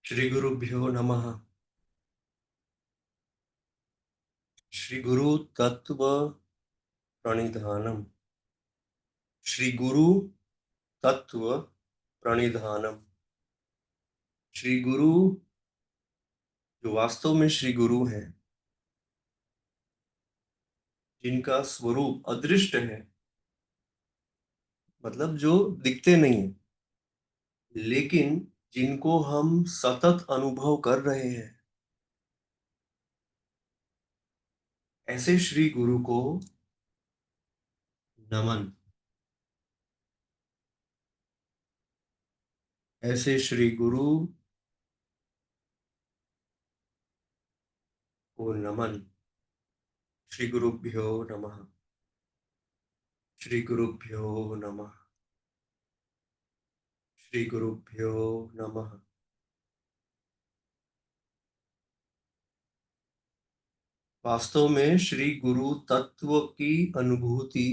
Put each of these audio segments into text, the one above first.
श्री गुरुभ्यो नमः। श्री गुरु तत्व प्रणिधानम। श्री गुरु तत्व प्रणिधानम। श्री गुरु जो वास्तव में श्री गुरु हैं, जिनका स्वरूप अदृष्ट है, मतलब जो दिखते नहीं है, लेकिन जिनको हम सतत अनुभव कर रहे हैं, ऐसे श्री गुरु को नमन। ऐसे श्री गुरु को नमन। श्री गुरुभ्यो नमः। श्री गुरुभ्यो नमः। श्री गुरुभ्यो नमः। वास्तव में श्री गुरु तत्व की अनुभूति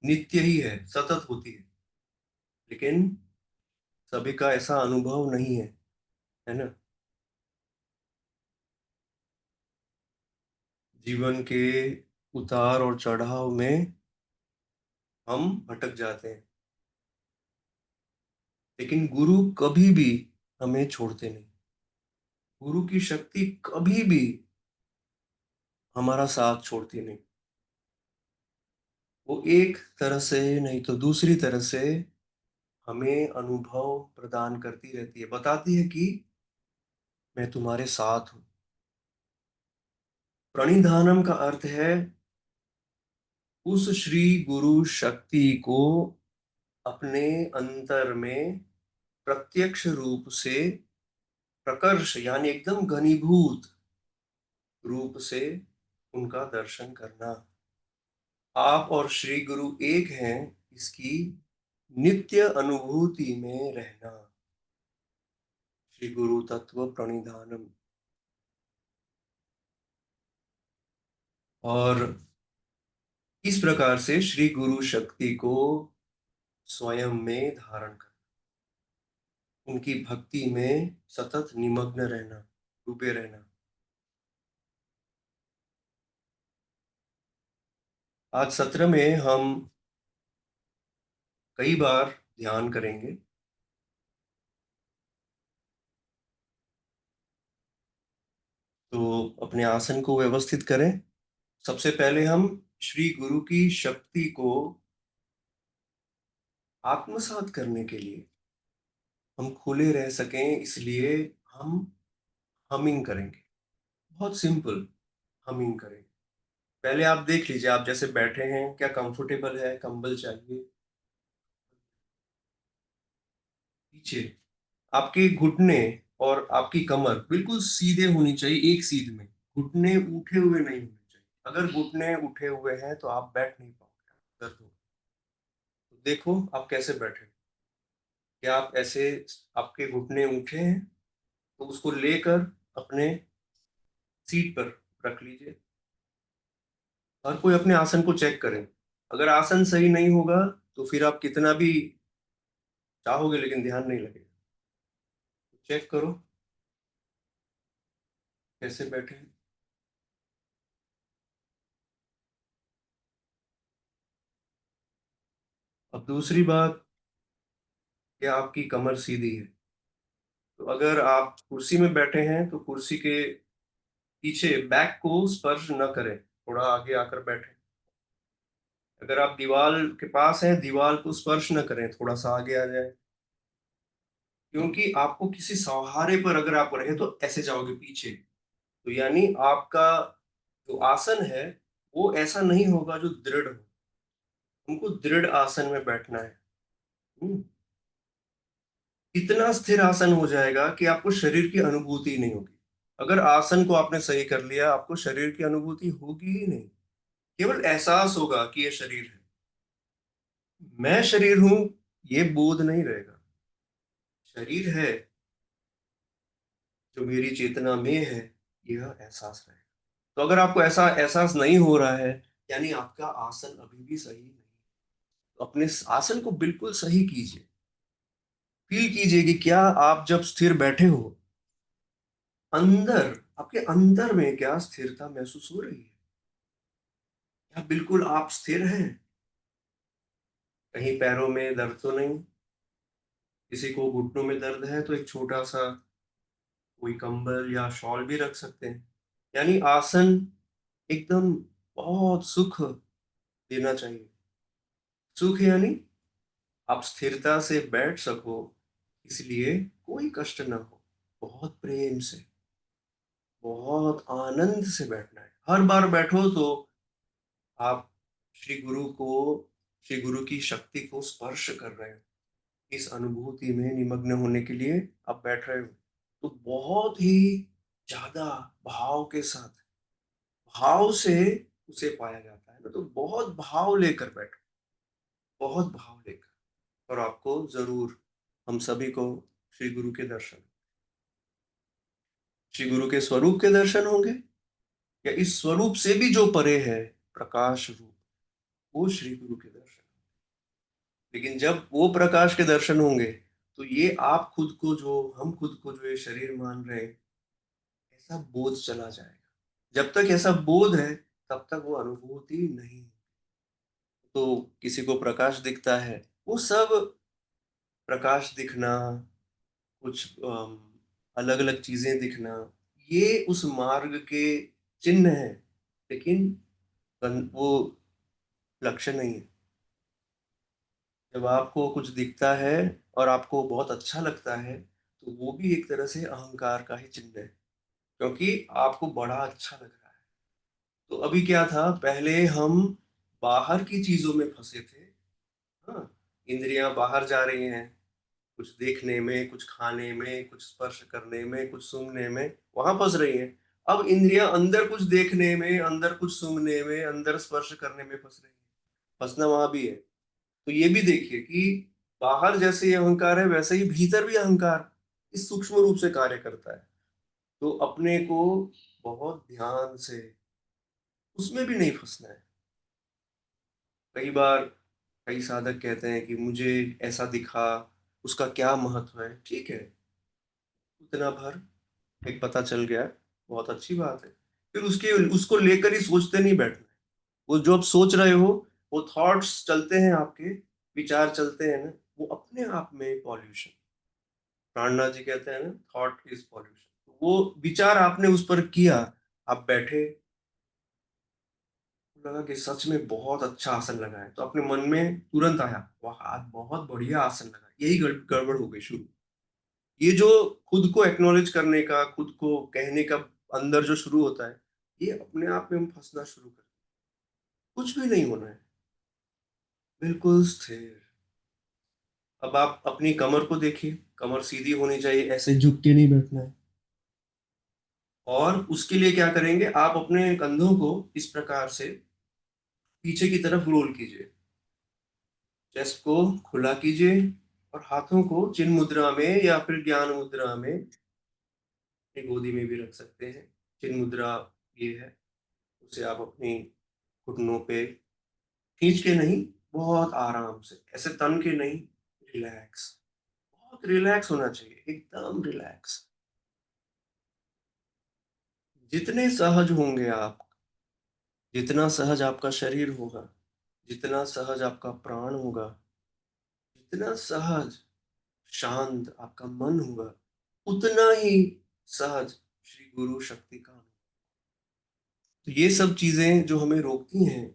नित्य ही है, सतत होती है, लेकिन सभी का ऐसा अनुभव नहीं है ना। जीवन के उतार और चढ़ाव में हम भटक जाते हैं, लेकिन गुरु कभी भी हमें छोड़ते नहीं। गुरु की शक्ति कभी भी हमारा साथ छोड़ती नहीं। वो एक तरह से नहीं तो दूसरी तरह से हमें अनुभव प्रदान करती रहती है, बताती है कि मैं तुम्हारे साथ हूँ। प्रणिधानम का अर्थ है उस श्री गुरु शक्ति को अपने अंतर में प्रत्यक्ष रूप से प्रकर्ष यानी एकदम घनीभूत रूप से उनका दर्शन करना। आप और श्री गुरु एक हैं, इसकी नित्य अनुभूति में रहना। श्री गुरु तत्व प्रणिधानम। और इस प्रकार से श्री गुरु शक्ति को स्वयं में धारण कर उनकी भक्ति में सतत निमग्न रहना, डूबे रहना। आज सत्र में हम कई बार ध्यान करेंगे। तो अपने आसन को व्यवस्थित करें। सबसे पहले हम श्री गुरु की शक्ति को आत्मसात करने के लिए हम खुले रह सकें, इसलिए हम हमिंग करेंगे। बहुत सिंपल हमिंग करेंगे। पहले आप देख लीजिए, आप जैसे बैठे हैं, क्या कंफर्टेबल है, कंबल चाहिए? पीछे आपके घुटने और आपकी कमर बिल्कुल सीधे होनी चाहिए, एक सीध में। घुटने उठे हुए नहीं होने चाहिए। अगर घुटने उठे हुए हैं तो आप बैठ नहीं पाओगे, दर्द होगा। तो देखो आप कैसे बैठे। क्या आप ऐसे, आपके घुटने उठे हैं तो उसको लेकर अपने सीट पर रख लीजिए। हर कोई अपने आसन को चेक करें। अगर आसन सही नहीं होगा तो फिर आप कितना भी चाहोगे लेकिन ध्यान नहीं लगेगा। तो चेक करो कैसे बैठे हैं। अब दूसरी बात, क्या आपकी कमर सीधी है? तो अगर आप कुर्सी में बैठे हैं तो कुर्सी के पीछे बैक को स्पर्श न करें, थोड़ा आगे आकर बैठे। अगर आप दीवार के पास हैं, दीवार को स्पर्श न करें, थोड़ा सा आगे आ जाए। क्योंकि आपको किसी सहारे पर अगर आप रहे तो ऐसे जाओगे पीछे, तो यानी आपका जो आसन है वो ऐसा नहीं होगा जो दृढ़ हो। हमको दृढ़ आसन में बैठना है। हम्म, इतना स्थिर आसन हो जाएगा कि आपको शरीर की अनुभूति ही नहीं होगी। अगर आसन को आपने सही कर लिया, आपको शरीर की अनुभूति होगी ही नहीं। केवल एहसास होगा कि ये शरीर है, मैं शरीर हूं, ये बोध नहीं रहेगा। शरीर है जो मेरी चेतना में है, यह एहसास रहेगा। तो अगर आपको ऐसा एहसास नहीं हो रहा है, यानी आपका आसन अभी भी सही नहीं। तो अपने आसन को बिल्कुल सही कीजिए। फील कीजिए कि क्या आप जब स्थिर बैठे हो अंदर, आपके अंदर में क्या स्थिरता महसूस हो रही है? क्या बिल्कुल आप स्थिर हैं? कहीं पैरों में दर्द तो नहीं? किसी को घुटनों में दर्द है तो एक छोटा सा कोई कंबल या शॉल भी रख सकते हैं। यानी आसन एकदम बहुत सुख देना चाहिए। सुख यानी आप स्थिरता से बैठ सको, इसलिए कोई कष्ट ना हो। बहुत प्रेम से, बहुत आनंद से बैठना है। हर बार बैठो तो आप श्री गुरु को, श्री गुरु की शक्ति को स्पर्श कर रहे हो। इस अनुभूति में निमग्न होने के लिए आप बैठ रहे हो। तो बहुत ही ज़्यादा भाव के साथ, भाव से उसे पाया जाता है ना, तो बहुत भाव लेकर बैठो, बहुत भाव लेकर। और आपको ज़रूर, हम सभी को श्री गुरु के दर्शन, श्री गुरु के स्वरूप के दर्शन होंगे, या इस स्वरूप से भी जो परे है, प्रकाश रूप, वो श्री गुरु के दर्शन। लेकिन जब वो प्रकाश के दर्शन होंगे, तो ये आप खुद को जो, हम खुद को जो ये शरीर मान रहे हैं, ऐसा बोध चला जाएगा। जब तक ऐसा बोध है, तब तक वो अनुभूति नहीं। तो किसी को प्रकाश दिखता है, वो सब प्रकाश दिखना, कुछ अलग अलग चीजें दिखना, ये उस मार्ग के चिन्ह है, लेकिन वो लक्ष्य नहीं है। जब आपको कुछ दिखता है और आपको बहुत अच्छा लगता है, तो वो भी एक तरह से अहंकार का ही चिन्ह है, क्योंकि आपको बड़ा अच्छा लग रहा है। तो अभी क्या था, पहले हम बाहर की चीजों में फंसे थे। हाँ, इंद्रियां बाहर जा रही हैं, कुछ देखने में, कुछ खाने में, कुछ स्पर्श करने में, कुछ सूंघने में, वहां फंस रही हैं। अब इंद्रियां अंदर कुछ देखने में, अंदर कुछ सूंघने में, अंदर स्पर्श करने में फंस रही हैं। फंसना वहां भी है। तो ये भी देखिए कि बाहर जैसे ये अहंकार है, वैसे ही भीतर भी अहंकार इस सूक्ष्म रूप से कार्य करता है। तो अपने को बहुत ध्यान से उसमें भी नहीं फंसना है। कई बार कई साधक कहते हैं कि मुझे ऐसा दिखा, उसका क्या महत्व है? ठीक है, उतना भर एक पता चल गया, बहुत अच्छी बात है। फिर उसके उसको लेकर ही सोचते नहीं बैठना है। वो जो आप सोच रहे हो, वो थॉट्स चलते हैं आपके, विचार चलते हैं ना, वो अपने आप में पॉल्यूशन। प्राणनाथ जी कहते हैं ना, थॉट इज पॉल्यूशन। वो विचार आपने उस पर किया, आप बैठे, लगा कि सच में बहुत अच्छा आसन लगा है, तो अपने मन में तुरंत आया, वाह आज बहुत बढ़िया आसन लगा, यही गड़बड़ हो गई शुरू। ये जो खुद को एक्नॉलेज करने का, खुद को कहने का अंदर जो शुरू होता है, ये अपने आप में हम फंसना शुरू कर, कुछ भी नहीं होना है, बिल्कुल स्थिर। अब आप अपनी कमर को देखिए, कमर सीधी होनी चाहिए, ऐसे झुक के नहीं बैठना है। और उसके लिए क्या करेंगे, आप अपने कंधों को इस प्रकार से पीछे की तरफ रोल कीजिए, चेस्ट को खुला कीजिए, और हाथों को चिन्ह मुद्रा में या फिर ज्ञान मुद्रा में, अपनी गोदी में भी रख सकते हैं। चिन्ह मुद्रा ये है, उसे आप अपनी घुटनों पे खींच के नहीं, बहुत आराम से, ऐसे तन के नहीं, रिलैक्स, बहुत रिलैक्स होना चाहिए, एकदम रिलैक्स। जितने सहज होंगे आप, जितना सहज आपका शरीर होगा, जितना सहज आपका प्राण होगा, जितना सहज शांत आपका मन होगा, उतना ही सहज श्री गुरु शक्ति का अनुभव। तो ये सब चीजें जो हमें रोकती हैं,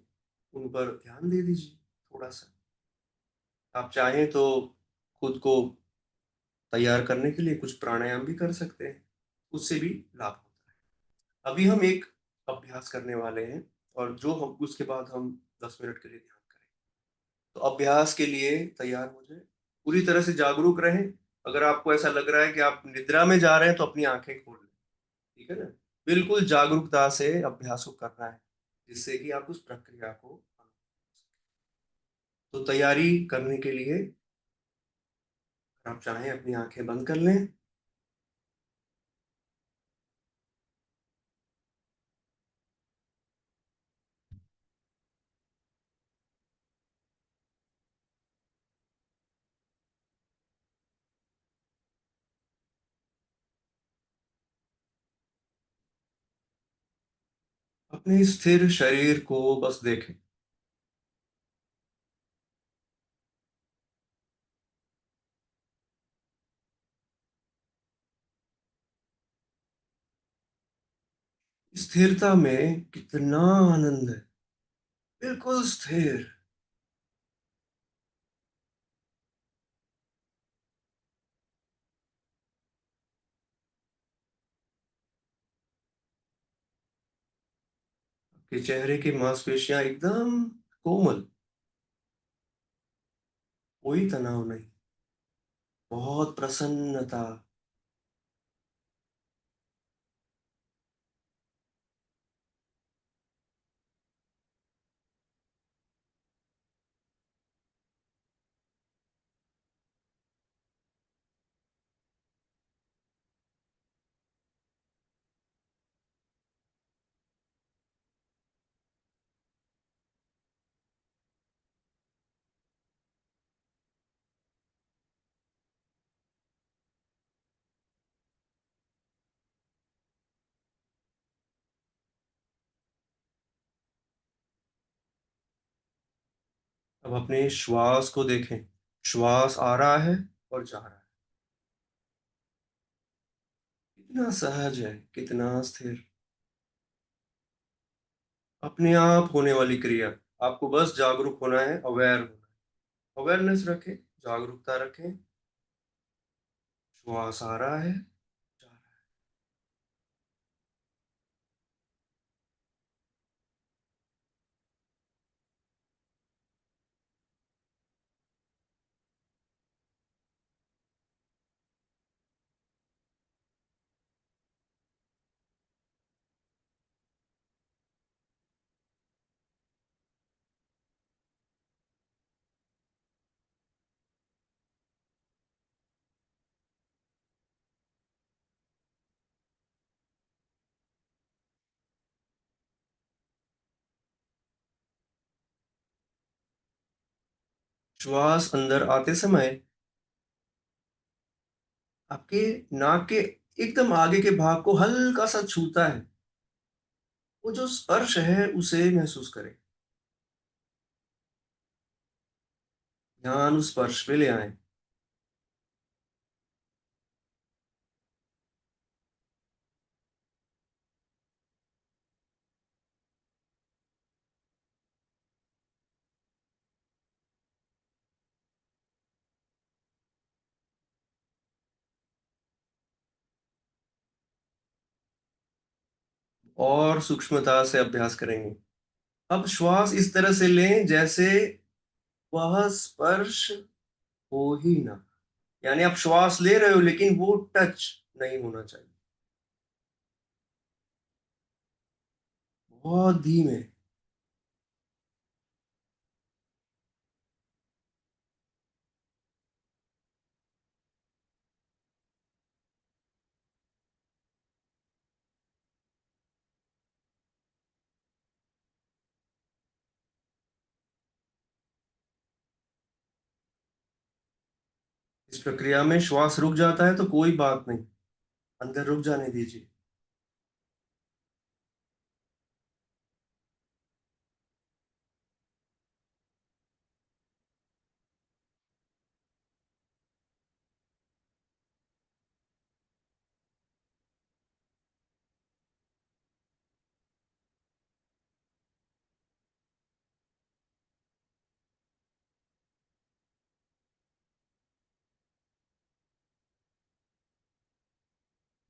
उन पर ध्यान दे दीजिए थोड़ा सा। आप चाहें तो खुद को तैयार करने के लिए कुछ प्राणायाम भी कर सकते हैं, उससे भी लाभ होता है। अभी हम एक अभ्यास करने वाले हैं, और जो हम उसके बाद हम 10 मिनट के लिए ध्यान करें। तो अभ्यास के लिए तैयार हो जाए, पूरी तरह से जागरूक रहें। अगर आपको ऐसा लग रहा है कि आप निद्रा में जा रहे हैं, तो अपनी आंखें खोल लें, ठीक है ना? बिल्कुल जागरूकता से अभ्यास को करना है, जिससे कि आप उस प्रक्रिया को, तो तैयारी करने के लिए आप चाहें अपनी आंखें बंद कर लें। अपने स्थिर शरीर को बस देखें। स्थिरता में कितना आनंद है। बिल्कुल स्थिर। आपके चेहरे की मांसपेशियां एकदम कोमल। कोई तनाव नहीं। बहुत प्रसन्नता। अब अपने श्वास को देखें। श्वास आ रहा है और जा रहा है। कितना सहज है, कितना स्थिर। अपने आप होने वाली क्रिया। आपको बस जागरूक होना है, अवेयर होना है। अवेयरनेस रखें, जागरूकता रखें। श्वास आ रहा है, जा रहा है। श्वास अंदर आते समय आपके नाक के एकदम आगे के भाग को हल्का सा छूता है। वो जो स्पर्श है उसे महसूस करें। ध्यान उस स्पर्श पे ले आएं। और सूक्ष्मता से अभ्यास करेंगे। अब श्वास इस तरह से लें जैसे वह स्पर्श हो ही ना। यानी आप श्वास ले रहे हो लेकिन वो टच नहीं होना चाहिए। बहुत धीमे। इस प्रक्रिया में श्वास रुक जाता है तो कोई बात नहीं। अंदर रुक जाने दीजिए।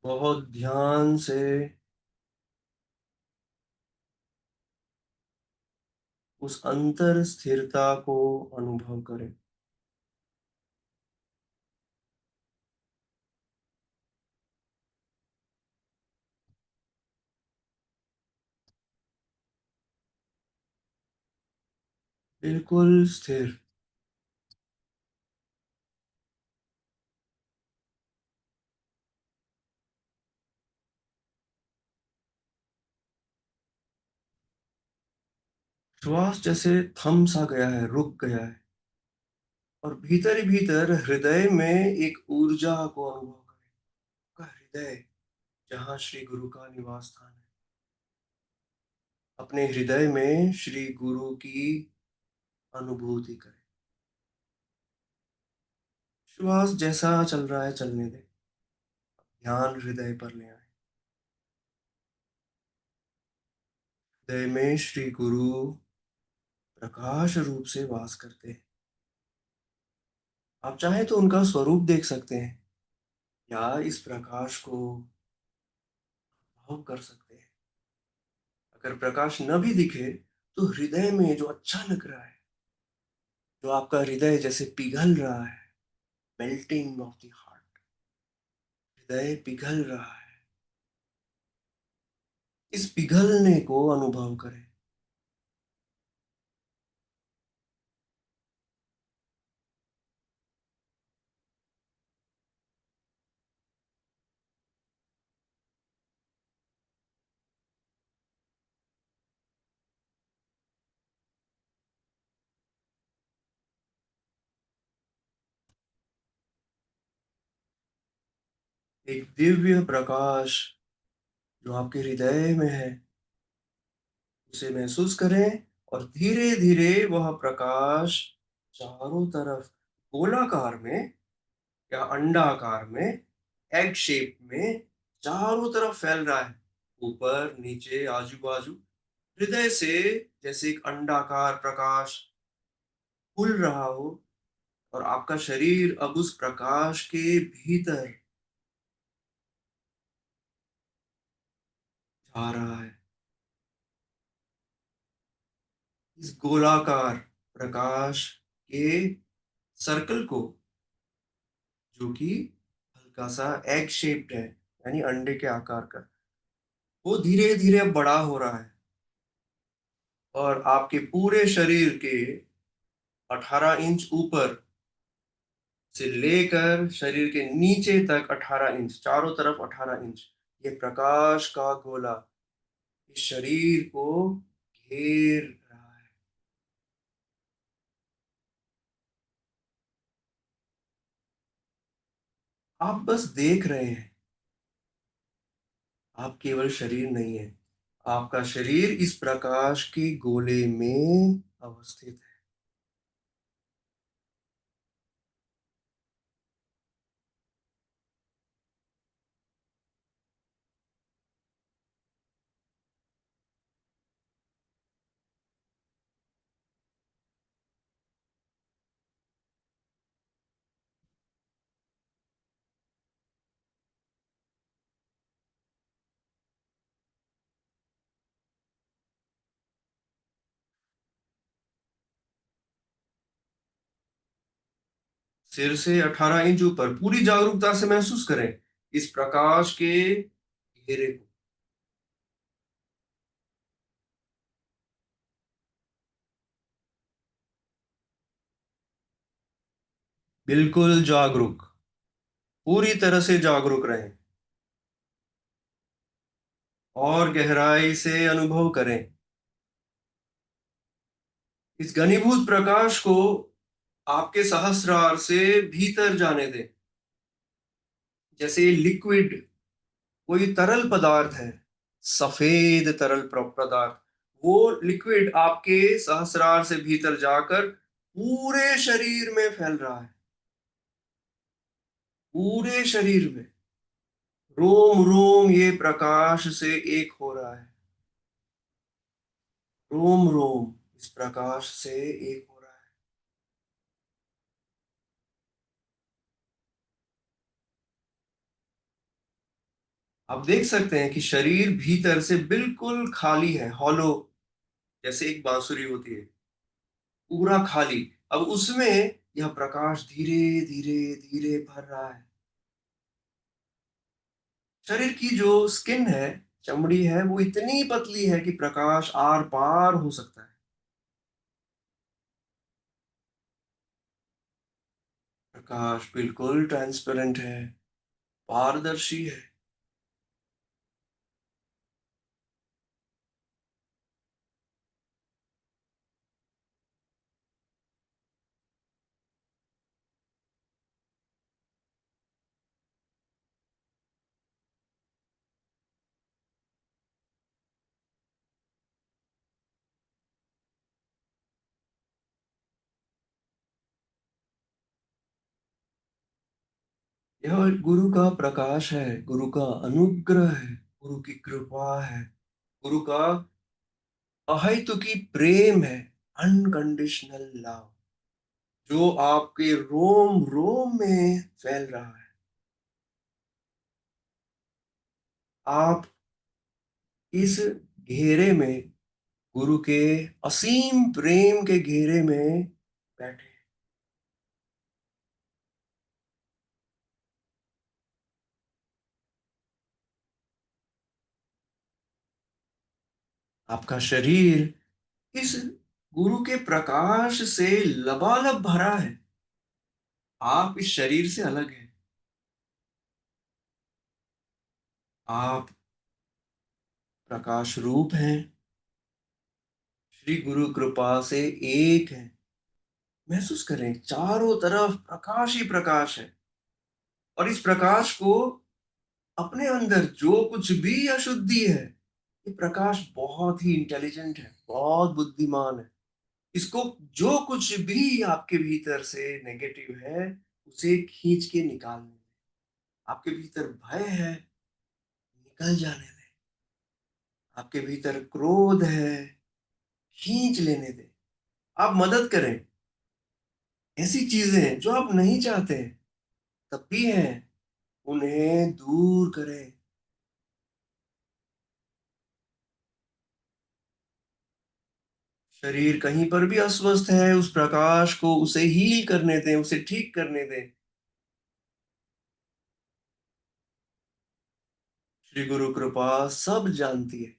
बहुत ध्यान से उस अंतर स्थिरता को अनुभव करें। बिल्कुल स्थिर। श्वास जैसे थम सा गया है, रुक गया है। और भीतर ही भीतर हृदय में एक ऊर्जा को अनुभव करें। आपका हृदय जहाँ श्री गुरु का निवास स्थान है। अपने हृदय में श्री गुरु की अनुभूति करें। श्वास जैसा चल रहा है चलने दें। ध्यान हृदय पर ले आए। हृदय में श्री गुरु प्रकाश रूप से वास करते हैं। आप चाहें तो उनका स्वरूप देख सकते हैं या इस प्रकाश को अनुभव कर सकते हैं। अगर प्रकाश न भी दिखे तो हृदय में जो अच्छा लग रहा है, जो आपका हृदय जैसे पिघल रहा है, मेल्टिंग ऑफ द हार्ट, हृदय पिघल रहा है, इस पिघलने को अनुभव करें। एक दिव्य प्रकाश जो आपके हृदय में है, उसे महसूस करें और धीरे धीरे वह प्रकाश चारों तरफ गोलाकार में या अंडाकार में, एग शेप में चारों तरफ फैल रहा है। ऊपर नीचे आजू बाजू हृदय से जैसे एक अंडाकार प्रकाश खुल रहा हो और आपका शरीर अब उस प्रकाश के भीतर जा रहा है। इस गोलाकार प्रकाश के सर्कल को, जो कि हल्का सा एग शेप्ड है यानी अंडे के आकार का, वो धीरे धीरे अब बड़ा हो रहा है और आपके पूरे शरीर के 18 इंच ऊपर से लेकर शरीर के नीचे तक 18 इंच, चारों तरफ 18 इंच, ये प्रकाश का गोला इस शरीर को घेर रहा है। आप बस देख रहे हैं। आप केवल शरीर नहीं है, आपका शरीर इस प्रकाश के गोले में अवस्थित है। सिर से 18 इंच ऊपर पूरी जागरूकता से महसूस करें इस प्रकाश के घेरे को। बिल्कुल जागरूक, पूरी तरह से जागरूक रहें और गहराई से अनुभव करें। इस घनीभूत प्रकाश को आपके सहस्रार से भीतर जाने दें। जैसे लिक्विड, कोई तरल पदार्थ है, सफेद तरल पदार्थ, वो लिक्विड आपके सहस्रार से भीतर जाकर पूरे शरीर में फैल रहा है। पूरे शरीर में रोम रोम ये प्रकाश से एक हो रहा है। रोम रोम इस प्रकाश से एक हो रहा है। आप देख सकते हैं कि शरीर भीतर से बिल्कुल खाली है, हॉलो, जैसे एक बांसुरी होती है, पूरा खाली। अब उसमें यह प्रकाश धीरे धीरे धीरे भर रहा है। शरीर की जो स्किन है, चमड़ी है, वो इतनी पतली है कि प्रकाश आर पार हो सकता है। प्रकाश बिल्कुल ट्रांसपेरेंट है, पारदर्शी है। यह गुरु का प्रकाश है, गुरु का अनुग्रह है, गुरु की कृपा है, गुरु का अहेतुकी प्रेम है, अनकंडीशनल लव, जो आपके रोम रोम में फैल रहा है। आप इस घेरे में, गुरु के असीम प्रेम के घेरे में बैठे हैं। आपका शरीर इस गुरु के प्रकाश से लबालब भरा है। आप इस शरीर से अलग हैं। आप प्रकाश रूप हैं, श्री गुरु कृपा से एक हैं। महसूस करें, चारों तरफ प्रकाश ही प्रकाश है, और इस प्रकाश को अपने अंदर जो कुछ भी अशुद्धि है, ये प्रकाश बहुत ही इंटेलिजेंट है, बहुत बुद्धिमान है। इसको जो कुछ भी आपके भीतर से नेगेटिव है, उसे खींच के निकालने दें। आपके भीतर भय है, निकल जाने दें। आपके भीतर क्रोध है, खींच लेने दें। आप मदद करें। ऐसी चीजें जो आप नहीं चाहते तब भी हैं, उन्हें दूर करें। शरीर कहीं पर भी अस्वस्थ है, उस प्रकाश को उसे हील करने दें, उसे ठीक करने दें। श्री गुरु कृपा सब जानती है।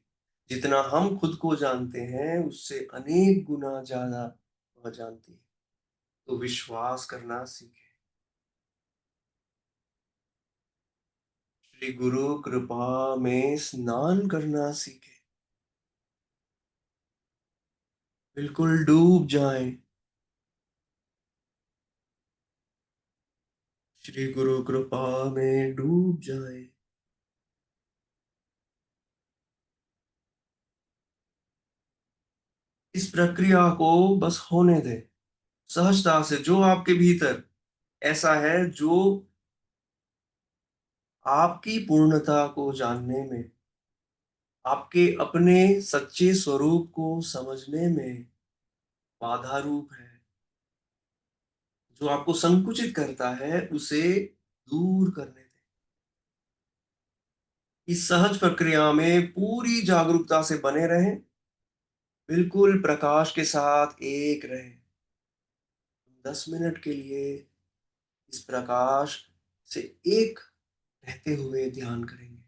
जितना हम खुद को जानते हैं, उससे अनेक गुना ज्यादा वह जानती है। तो विश्वास करना सीखें। श्री गुरु कृपा में स्नान करना सीखें। बिल्कुल डूब जाएं। श्री गुरु कृपा में डूब जाएं। इस प्रक्रिया को बस होने दें, सहजता से। जो आपके भीतर ऐसा है, जो आपकी पूर्णता को जानने में, आपके अपने सच्चे स्वरूप को समझने में बाधा रूप है, जो आपको संकुचित करता है, उसे दूर करने दें। इस सहज प्रक्रिया में पूरी जागरूकता से बने रहें, बिल्कुल प्रकाश के साथ एक रहें। 10 मिनट के लिए इस प्रकाश से एक रहते हुए ध्यान करेंगे।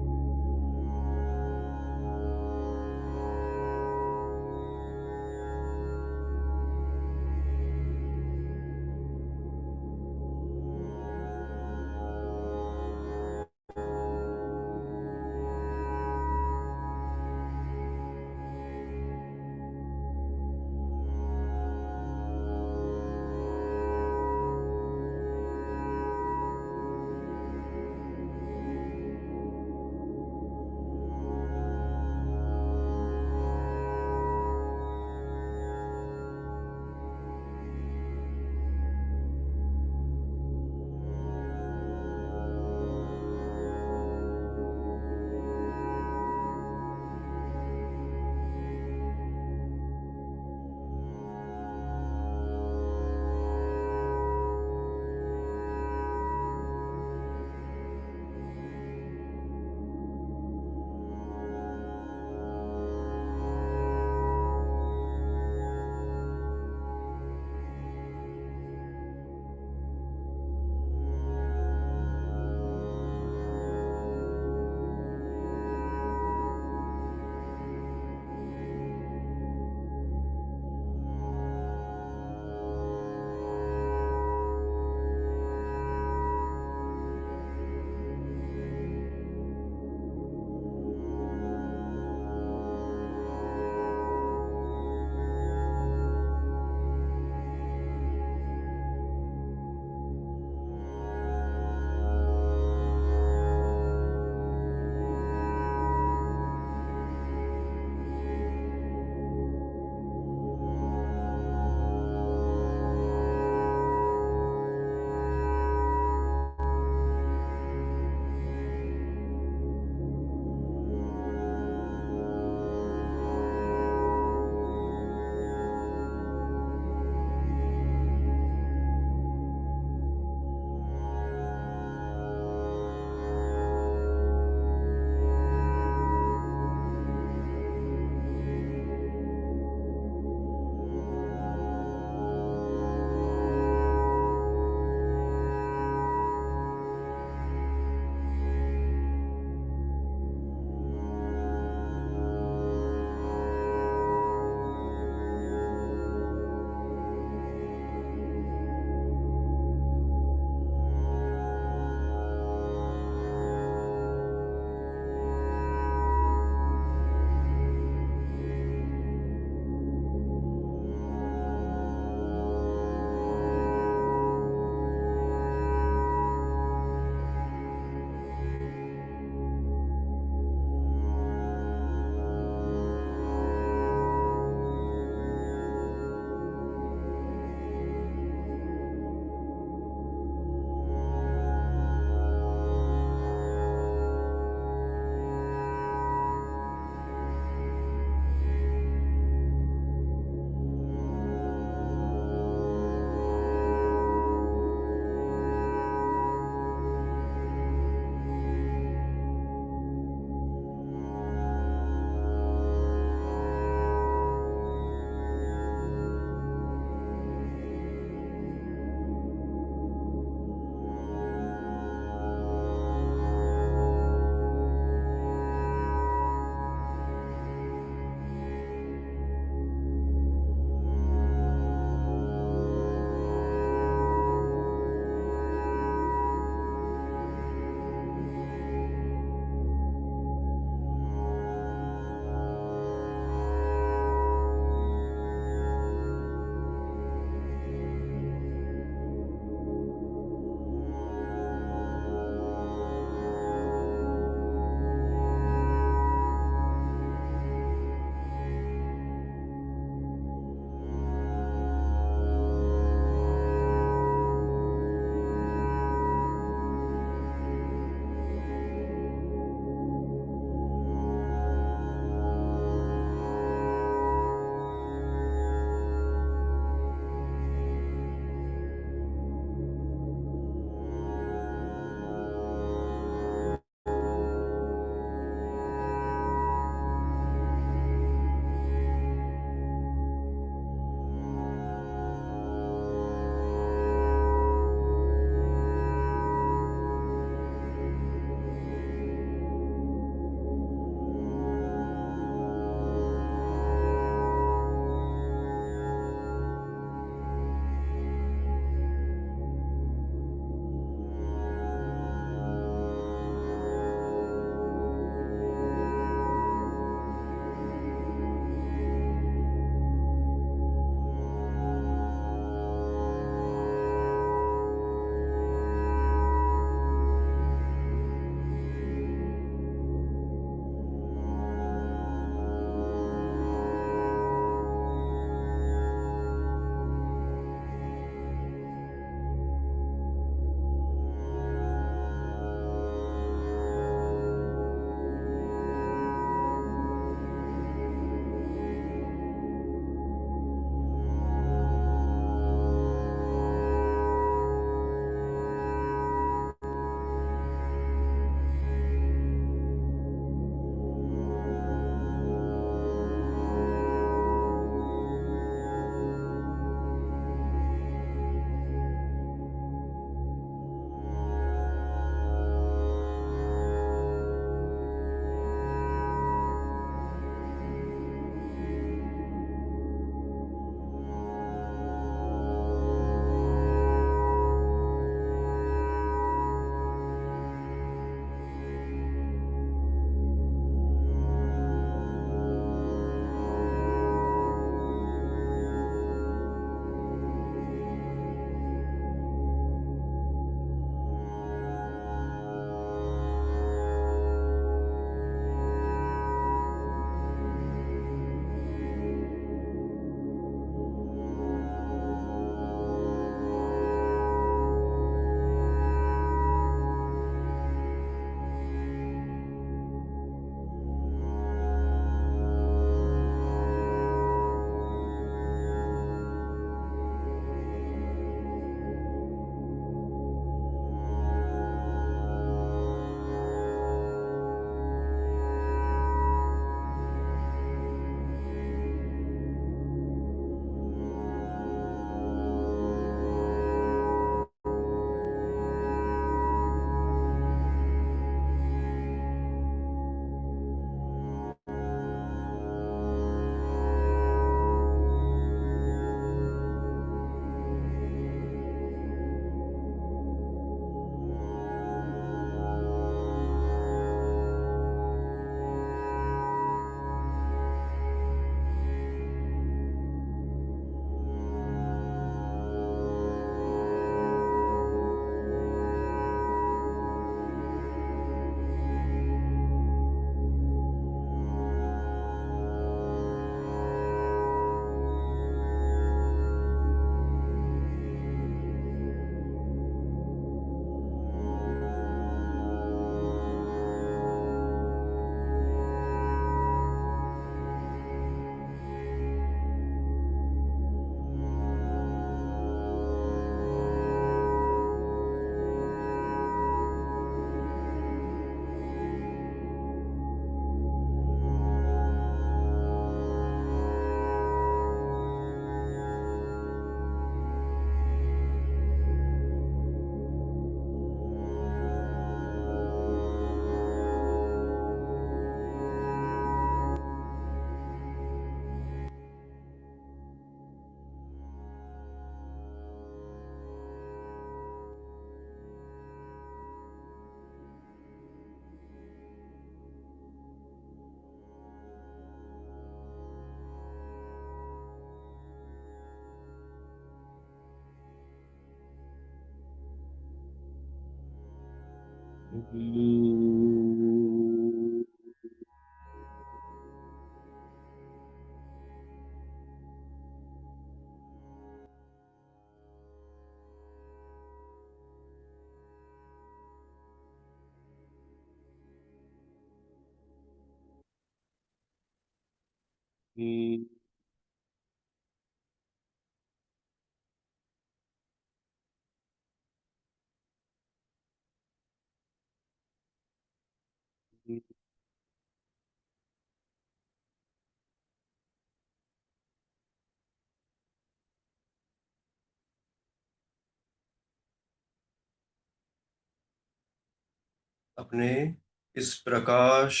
अपने इस प्रकाश,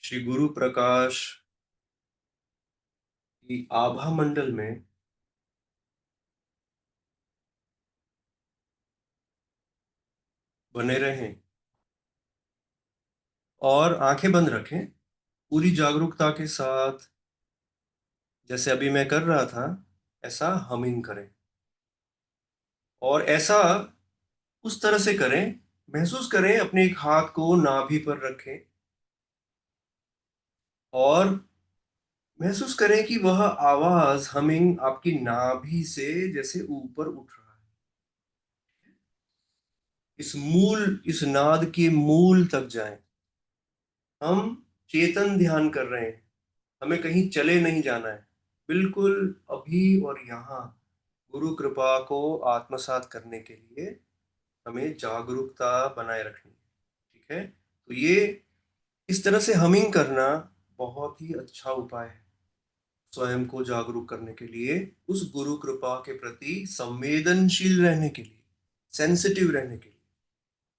श्री गुरु प्रकाश की आभा मंडल में बने रहें और आंखें बंद रखें। पूरी जागरूकता के साथ, जैसे अभी मैं कर रहा था, ऐसा हमिंग करें। और ऐसा उस तरह से करें, महसूस करें, अपने एक हाथ को नाभि पर रखें और महसूस करें कि वह आवाज, हमिंग, आपकी नाभि से जैसे ऊपर उठ रहा है। इस नाद के मूल तक जाएं। हम चेतन ध्यान कर रहे हैं, हमें कहीं चले नहीं जाना है। बिल्कुल अभी और यहाँ गुरु कृपा को आत्मसात करने के लिए हमें जागरूकता बनाए रखनी है। ठीक है, तो ये इस तरह से हमिंग करना बहुत ही अच्छा उपाय है स्वयं को जागरूक करने के लिए, उस गुरु कृपा के प्रति संवेदनशील रहने के लिए, सेंसिटिव रहने के लिए,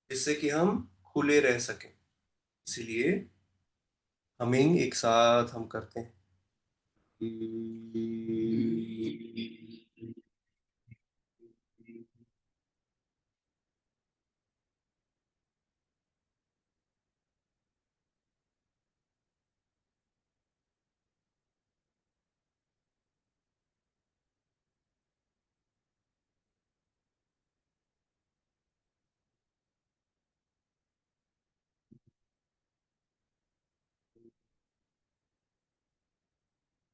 जिससे कि हम खुले रह सकें। इसीलिए हमिंग एक साथ हम करते हैं।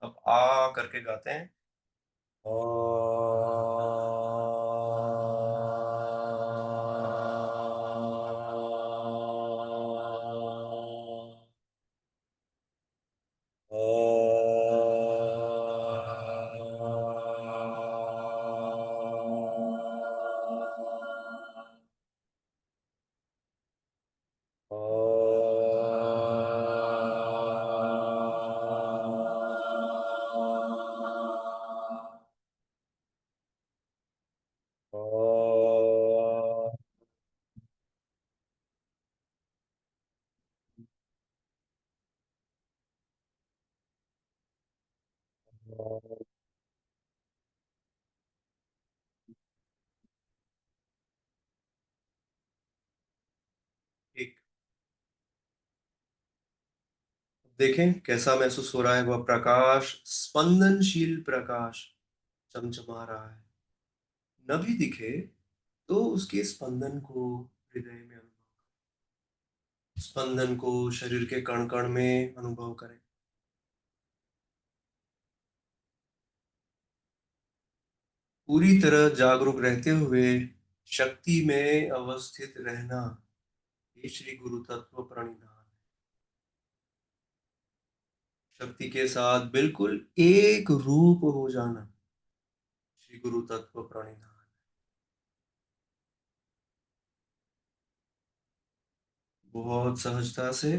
अब आ करके गाते हैं। एक देखें कैसा महसूस हो रहा है, वह प्रकाश, स्पंदनशील प्रकाश चमचमा रहा है। न भी दिखे तो उसके स्पंदन को हृदय में स्पंदन को शरीर के कण कण में अनुभव करें। पूरी तरह जागरूक रहते हुए शक्ति में अवस्थित रहना, ये श्री गुरु तत्व प्रणिधान। शक्ति के साथ बिल्कुल एक रूप हो जाना, श्री गुरु तत्व प्रणिधान। बहुत सहजता से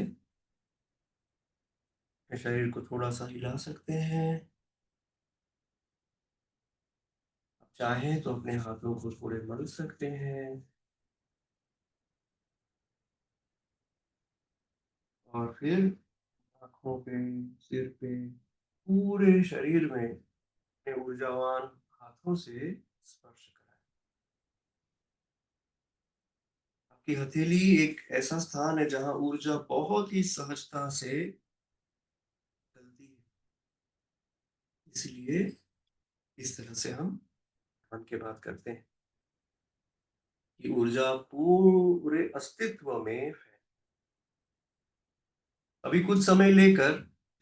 अपने शरीर को थोड़ा सा हिला सकते हैं। आप चाहें तो अपने हाथों को थोड़े मल सकते हैं और फिर आंखों पे, सिर पे, पूरे शरीर में अपने ऊर्जावान हाथों से स्पर्श कराएं। आपकी हथेली एक ऐसा स्थान है जहां ऊर्जा बहुत ही सहजता से चलती है। इसलिए इस तरह से हम मन की बात करते हैं। की ऊर्जा पूरे अस्तित्व में अभी कुछ समय लेकर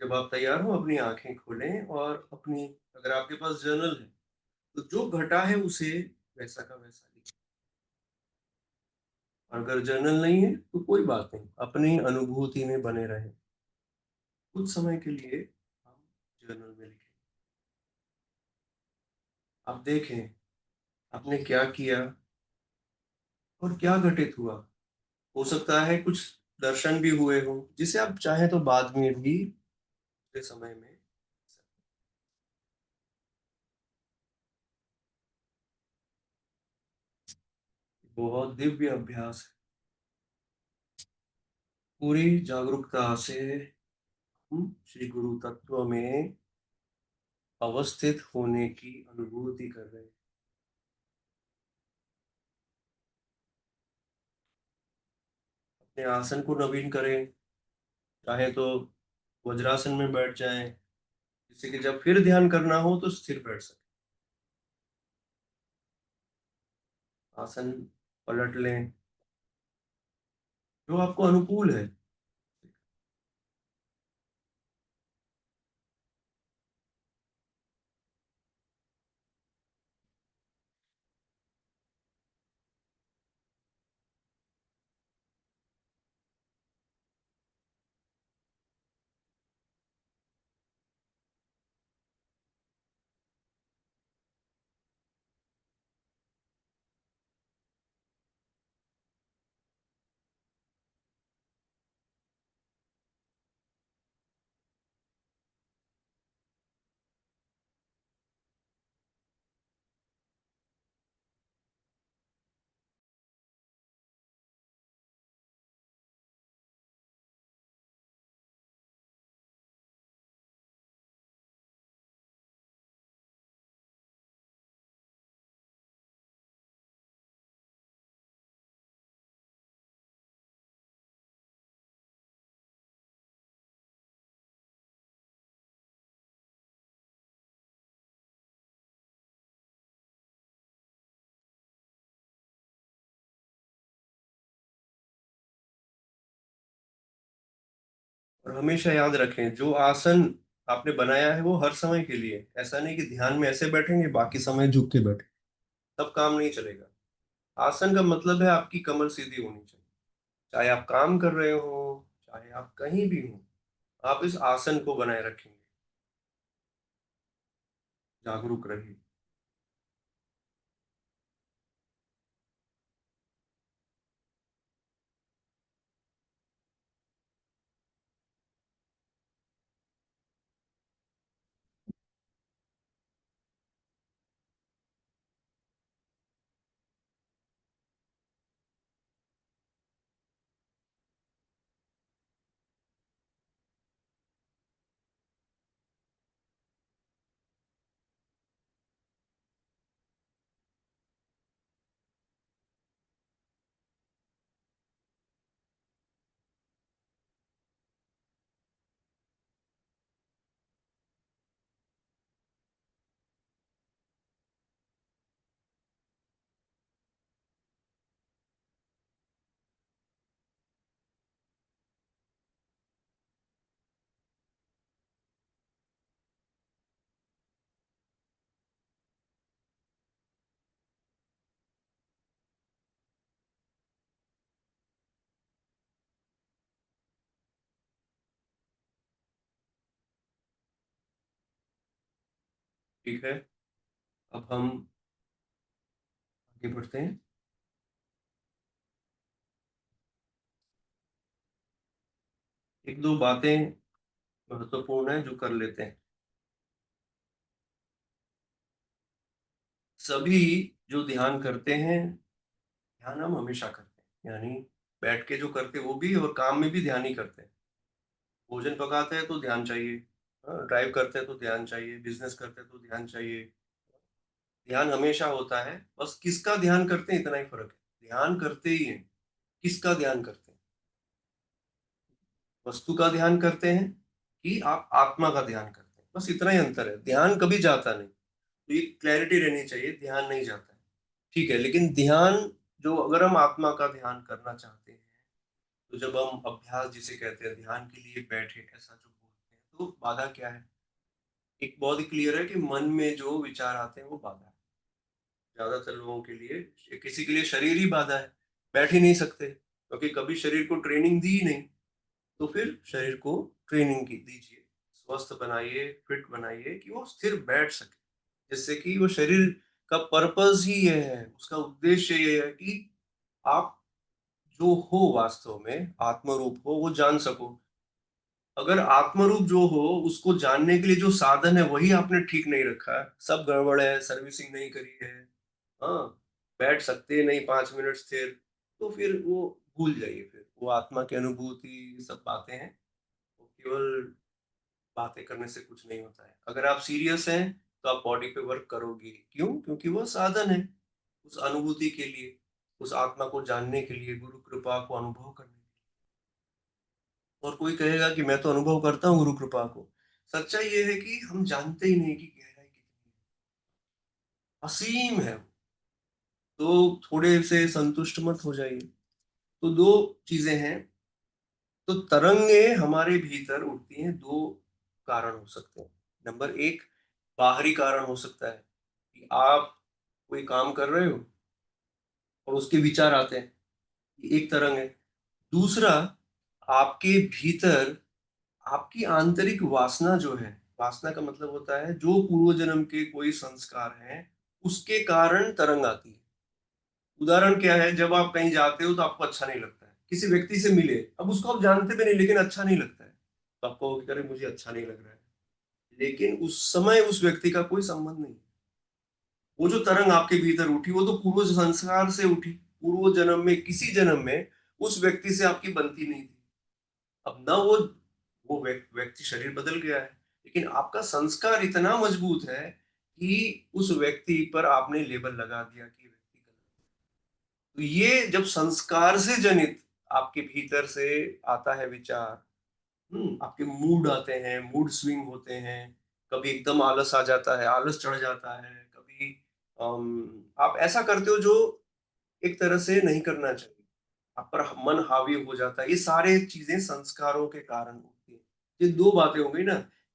जब आप तैयार हो अपनी आँखें खोलें और अपनी अगर आपके पास जर्नल है, तो जो घटा है उसे वैसा का वैसा लिखें। और अगर जर्नल नहीं है, तो कोई बात नहीं, अपनी अनुभूति में बने रहें। कुछ समय के लिए हम जर्नल में लिखें। आप देखें, आपने क्या किया और क्या घटित हुआ। हो सकता है कुछ दर्शन भी हुए हों, जिसे आप चाहें तो बाद में भी दूसरे समय में बहुत दिव्य अभ्यास है। पूरी जागरूकता से हम श्री गुरु तत्व में अवस्थित होने की अनुभूति कर रहे हैं। अपने आसन को नवीन करें, चाहे तो वज्रासन में बैठ जाएं, जिससे कि जब फिर ध्यान करना हो तो स्थिर बैठ सके। आसन पलट लें, जो आपको अनुकूल है। और हमेशा याद रखें, जो आसन आपने बनाया है वो हर समय के लिए है। ऐसा नहीं कि ध्यान में ऐसे बैठेंगे बाकी समय झुक के बैठे, तब काम नहीं चलेगा। आसन का मतलब है आपकी कमर सीधी होनी चाहिए। चाहे आप काम कर रहे हो, चाहे आप कहीं भी हो, आप इस आसन को बनाए रखेंगे। जागरूक रहिए। ठीक है, अब हम आगे बढ़ते हैं। एक दो बातें महत्वपूर्ण है जो कर लेते हैं। सभी जो ध्यान करते हैं, ध्यान हम हमेशा करते हैं, यानी बैठ के जो करते हैं वो भी, और काम में भी ध्यान ही करते हैं। भोजन पकाते हैं तो ध्यान चाहिए, ड्राइव करते हैं तो ध्यान चाहिए, बिजनेस करते हैं तो ध्यान चाहिए। ध्यान हमेशा होता है, बस किसका ध्यान करते हैं इतना ही फर्क है। ध्यान करते ही हैं, किसका ध्यान करते हैं। वस्तु का ध्यान करते हैं कि आप आत्मा का ध्यान करते हैं, बस इतना ही अंतर है। ध्यान कभी जाता नहीं, तो ये क्लैरिटी रहनी चाहिए, ध्यान नहीं जाता है। ठीक है, लेकिन ध्यान जो अगर हम आत्मा का ध्यान करना चाहते हैं, तो जब हम अभ्यास जिसे कहते हैं ध्यान के लिए बैठे, ऐसा जो बोलते हैं, तो बाधा क्या है? एक बहुत ही क्लियर है कि मन में जो विचार आते हैं वो बाधा है। ज़्यादातर लोगों के लिए, किसी के लिए शरीर ही बाधा है, बैठ ही नहीं सकते, क्योंकि कभी शरीर को ट्रेनिंग दी ही नहीं। तो फिर शरीर को ट्रेनिंग की दीजिए, स्वस्थ बनाइए, फिट बनाइए कि वो स्थिर बैठ सके। जिससे कि वो शरीर का पर्पज़ ही ये है, उसका उद्देश्य ये है कि आप जो हो वास्तव में, आत्म-रूप हो, वो जान सको। अगर आत्म-रूप जो हो, उसको जानने के लिए जो साधन है, वही आपने ठीक नहीं रखा है, सब गड़बड़ है, सर्विसिंग नहीं करी है, हाँ, बैठ सकते नहीं 5 मिनट स्थिर, तो फिर वो भूल जाइए फिर। वो आत्मा की अनुभूति, ये सब बातें हैं, वो केवल बातें करने से कुछ नहीं होता है। अगर आप सीरियस हैं, तो आप बॉडी पे वर्क करोगे। क्यों? क्योंकि वो साधन है, उस अनुभूति के लिए, उस आत्मा को जानने के लिए, गुरु कृपा को अनुभव करने के लिए। और कोई कहेगा कि मैं तो अनुभव करता हूँ गुरु कृपा को। सच्चाई ये है कि हम जानते ही नहीं कि गहराई कितनी है, असीम है वो। तो थोड़े से संतुष्ट मत हो जाइए। तो 2 चीज़ें हैं, तो तरंगें हमारे भीतर उठती हैं, 2 कारण हो सकते हैं। नंबर 1 बाहरी कारण हो सकता है, कि आप कोई काम कर रहे हो और उसके विचार आते हैं, ये एक तरंग है। दूसरा, आपके भीतर आपकी आंतरिक वासना जो है, वासना का मतलब होता है जो पूर्व जन्म के कोई संस्कार हैं, उसके कारण तरंग आती है। उदाहरण क्या है, जब आप कहीं जाते हो तो आपको अच्छा नहीं लगता है। किसी व्यक्ति से मिले, अब उसको आप जानते भी नहीं लेकिन अच्छा नहीं लगता है। तो आप कहोगे कि अरे मुझे अच्छा नहीं लग रहा है। लेकिन उस समय उस व्यक्ति का कोई संबंध नहीं। वो जो तरंग आपके भीतर उठी, वो तो पूर्व संस्कार से उठी। पूर्व जन्म में, किसी जन्म में उस व्यक्ति से आपकी बनती नहीं थी। अब ना वो व्यक्ति शरीर बदल गया है, लेकिन आपका संस्कार इतना मजबूत है कि उस व्यक्ति पर आपने लेबल लगा दिया कि ये व्यक्ति गलत है। तो ये जब संस्कार से जनित आपके भीतर से आता है विचार, आपके मूड आते हैं, मूड स्विंग होते हैं, कभी एकदम आलस आ जाता है, आलस चढ़ जाता है, कभी आप ऐसा करते हो जो एक तरह से नहीं करना चाहिए। आप पर मन हावी हो जाता है। ये सारे चीज़ें संस्कारों के कारण होती हैं। ये 2 बातें हो गई ना,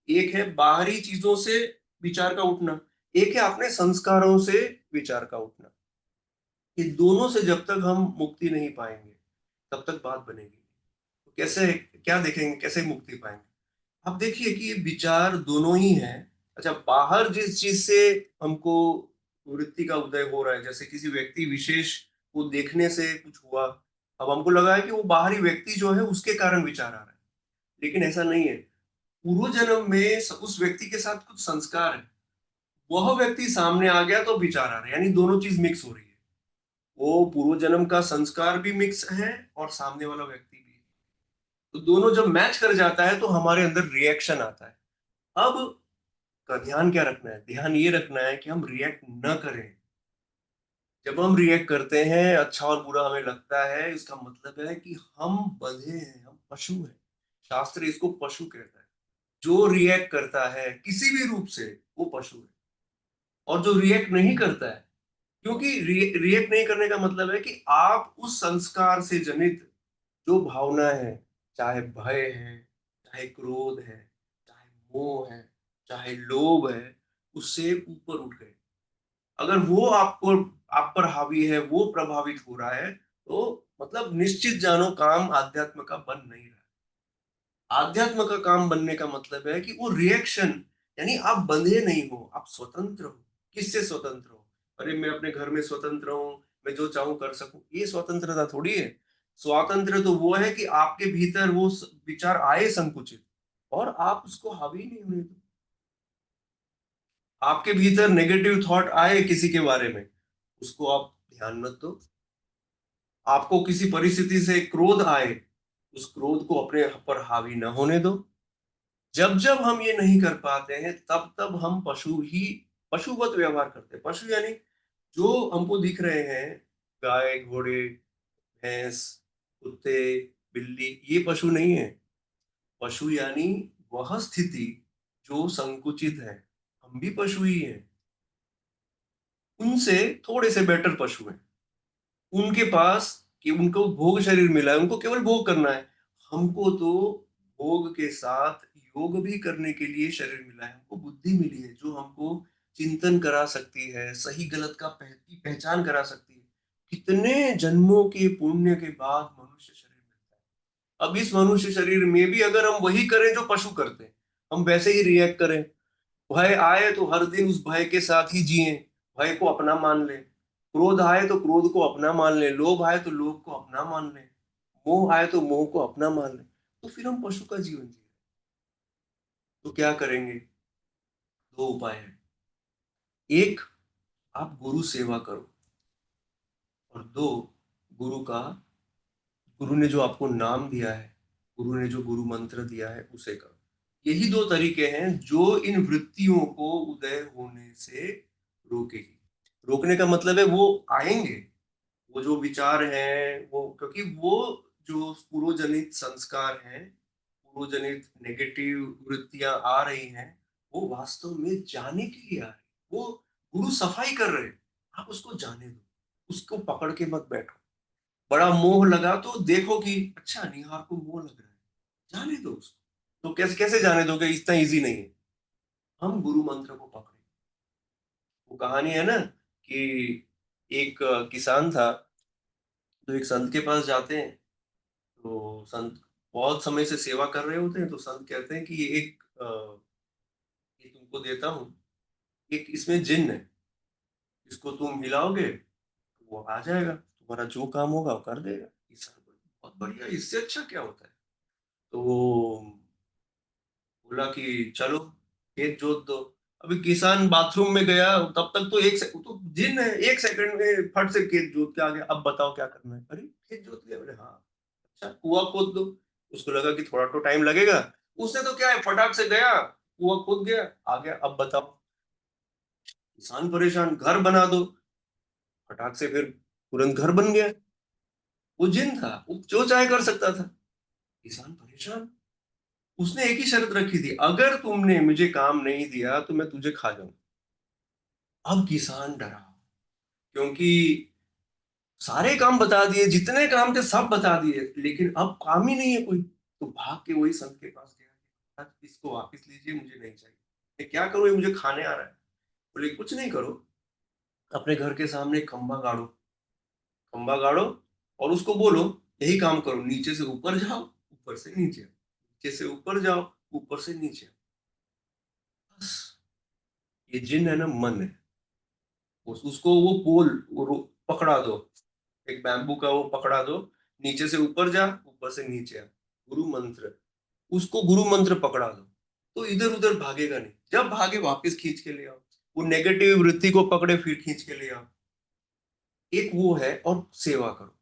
एक है बाहरी चीज़ों से विचार का उठना, एक है अपने संस्कारों से विचार का उठना। ये दोनों से जब तक हम मुक्ति नहीं पाएँगे, तब तक बात बनेगी। तो कैसे क्या देखेंगे, कैसे मुक्ति पाएँगे? आप देखिए कि ये विचार दोनों ही हैं। अच्छा, बाहर जिस चीज़ से हमको वृत्ति का उदय हो रहा है, जैसे किसी व्यक्ति विशेष को देखने से कुछ हुआ, अब हमको लगा है कि वो बाहरी व्यक्ति जो है उसके कारण विचार आ रहा है, लेकिन ऐसा नहीं है। पूर्व जन्म में उस व्यक्ति के साथ कुछ संस्कार है, वह व्यक्ति सामने आ गया तो विचार आ रहा है, यानी दोनों चीज़ मिक्स हो रही है। वो पूर्व जन्म का संस्कार भी मिक्स है और सामने वाला व्यक्ति भी। तो दोनों जब मैच कर जाता है तो हमारे अंदर रिएक्शन आता है। अब का ध्यान क्या रखना है? ध्यान ये रखना है कि हम रिएक्ट न करें। जब हम रिएक्ट करते हैं, अच्छा और बुरा हमें लगता है, इसका मतलब है कि हम बंधे हैं, हम पशु हैं। शास्त्र इसको पशु कहता है। जो रिएक्ट करता है किसी भी रूप से, वो पशु है। और जो रिएक्ट नहीं करता है, क्योंकि रिएक्ट नहीं करने का मतलब है कि आप उस संस्कार से जनित जो भावना है, चाहे भय है, चाहे क्रोध है, चाहे मोह है, चाहे लोभ है, उससे ऊपर उठ गए। अगर वो आपको आप पर हावी है, वो प्रभावित हो रहा है, तो मतलब निश्चित जानो काम अध्यात्म का बन नहीं रहा है। अध्यात्म का काम बनने का मतलब है कि वो रिएक्शन, यानी आप बंधे नहीं हो, आप स्वतंत्र हो। किससे स्वतंत्र हो? अरे मैं अपने घर में स्वतंत्र हूँ, मैं जो चाहूँ कर सकूँ, ये स्वतंत्रता थोड़ी है। स्वातंत्र्य तो वो है कि आपके भीतर वो विचार आए संकुचित और आप उसको हावी नहीं होने दो। आपके भीतर नेगेटिव थॉट आए किसी के बारे में, उसको आप ध्यान मत दो। आपको किसी परिस्थिति से क्रोध आए, उस क्रोध को अपने पर हावी न होने दो। जब-जब हम ये नहीं कर पाते हैं, तब-तब हम पशुवत व्यवहार करते हैं। पशु यानी जो हमको दिख रहे हैं, गाय, घोड़े, भैंस, कुत्ते, बिल्ली, ये पशु नहीं है। पशु यानी वह स्थिति जो संकुचित है। हम भी पशु ही हैं। उनसे थोड़े से बेटर पशु हैं। उनके पास कि उनको भोग शरीर मिला है, उनको केवल भोग करना है। हमको तो भोग के साथ योग भी करने के लिए शरीर मिला है, हमको बुद्धि मिली है जो हमको चिंतन करा सकती है, सही गलत का पहचान करा सकती है। कितने जन्मों के पुण्य के बाद मनुष्य शरीर मिलता है। अब इस मनुष्य शरीर में भी अगर हम वही करें जो पशु करते हैं, हम वैसे ही रिएक्ट करें, भय आए तो हर दिन उस भय के साथ ही जिए, भय को अपना मान ले। क्रोध आए तो क्रोध को अपना मान ले, लोभ आए तो लोभ को अपना मान ले, मोह आए तो मोह को अपना मान ले, तो फिर हम पशु का जीवन जी। तो क्या करेंगे? दो उपाय हैं। एक, आप गुरु सेवा करो, और दो, गुरु का गुरु ने जो आपको नाम दिया है, गुरु ने जो गुरु मंत्र दिया है उसे करो। यही दो तरीके हैं जो इन वृत्तियों को उदय होने से रोकेगी। रोकने का मतलब है वो आएंगे, वो जो विचार हैं वो, क्योंकि वो जो पूर्वजनित संस्कार हैं, पूर्वजनित नेगेटिव वृत्तियां आ रही हैं, वो वास्तव में जाने के लिए आ रही, वो गुरु सफाई कर रहे हैं। आप उसको जाने दो, उसको पकड़ के मत बैठो। बड़ा मोह लगा तो देखो कि अच्छा निहार को मोह लग रहा है, जाने दो उसको। तो कैसे कैसे जाने दोगे? इतना इजी नहीं है। हम गुरु मंत्र को पकड़े। वो कहानी है ना कि एक किसान था, तो एक संत के पास जाते हैं। तो संत बहुत समय से सेवा कर रहे होते हैं, तो संत कहते हैं कि ये तुमको देता हूँ, एक इसमें जिन्न है, इसको तुम हिलाओगे तो वो आ जाएगा, तुम्हारा जो काम होगा वो कर देगा। किसान बोले बहुत बढ़िया, इससे अच्छा क्या होता है? तो वो बोला कि चलो खेत जोत दो। अभी किसान बाथरूम में गया, तब तक तो तो जिन है, 1 सेकंड में फट से खेत जोत के आ गया। अब बताओ क्या करना है? अरे खेत जोत लिया? बोले हाँ। अच्छा कुआं खोद दो। उसको लगा कि थोड़ा तो टाइम लगेगा, उसने तो क्या है फटाक से गया, कुआं खोद गया, आ गया। अब बताओ, किसान परेशान, घर बना दो, फटाक से फिर तुरंत घर बन गया। वो जिन था, वो जो चाहे कर सकता था। किसान परेशान। उसने एक ही शर्त रखी थी, अगर तुमने मुझे काम नहीं दिया तो मैं तुझे खा जाऊंगा। अब किसान डरा, क्योंकि सारे काम बता दिए, जितने काम थे सब बता दिए, लेकिन अब काम ही नहीं है कोई। तो भाग के वही संत के पास गया, "आज इसको वापस लीजिए, मुझे नहीं चाहिए। मैं क्या करूं, ये मुझे खाने आ रहा है।" बोले कुछ नहीं करो, अपने घर के सामने एक खंबा गाड़ो, खंबा गाड़ो, और उसको बोलो यही काम करो, नीचे से ऊपर जाओ, ऊपर से नीचे आओ, नीचे से ऊपर जाओ, ऊपर से नीचे आओ। बस। ये जिन है ना, मन है। उसको वो पकड़ा दो, एक बैम्बू का वो पकड़ा दो, नीचे से ऊपर जा, ऊपर से नीचे आ, गुरु मंत्र, उसको गुरु मंत्र पकड़ा दो, तो इधर उधर भागेगा नहीं। जब भागे वापस खींच के ले आओ। वो नेगेटिव वृत्ति को पकड़े फिर खींच के ले आओ। एक वो है, और सेवा करो,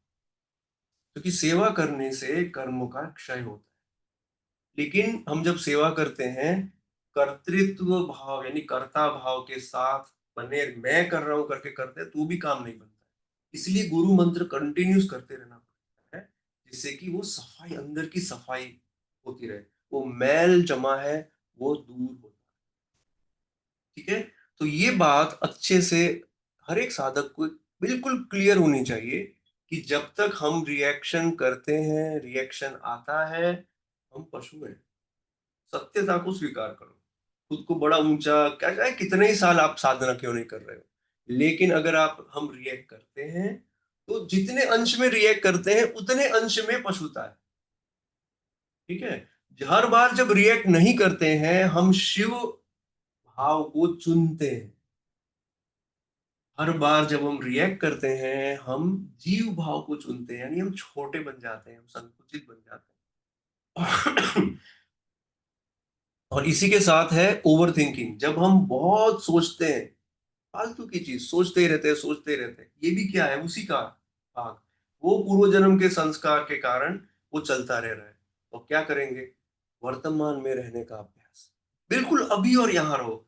क्योंकि सेवा करने से कर्म का क्षय होता है। लेकिन हम जब सेवा करते हैं, कर्तृत्व भाव यानी कर्ता भाव के साथ बने, मैं कर रहा हूं करके करते हैं तो भी काम नहीं बनता है। इसलिए गुरु मंत्र कंटिन्यूस करते रहना पड़ता है, जिससे कि वो सफाई, अंदर की सफाई होती रहे, वो मैल जमा है वो दूर हो। ठीक है? तो ये बात अच्छे से हर एक साधक को बिल्कुल क्लियर होनी चाहिए कि जब तक हम रिएक्शन करते हैं, रिएक्शन आता है, हम पशु हैं। सत्यता को स्वीकार करो। खुद को बड़ा ऊंचा, क्या चाहे कितने ही साल आप साधना क्यों नहीं कर रहे हो, लेकिन अगर आप हम रिएक्ट करते हैं, तो जितने अंश में रिएक्ट करते हैं उतने अंश में पशुता है। ठीक है? हर बार जब रिएक्ट नहीं करते हैं, हम शिव भाव को चुनते हैं। हर बार जब हम रिएक्ट करते हैं, हम जीव भाव को चुनते हैं, यानी हम छोटे बन जाते हैं, हम संकुचित बन जाते हैं। और इसी के साथ है ओवर थिंकिंग, जब हम बहुत सोचते हैं, फालतू की चीज सोचते ही रहते हैं, सोचते ही रहते हैं। ये भी क्या है? उसी का भाग, वो पूर्व जन्म के संस्कार के कारण वो चलता रह रहा है। तो क्या करेंगे? वर्तमान में रहने का अभ्यास, बिल्कुल अभी और यहाँ रहो।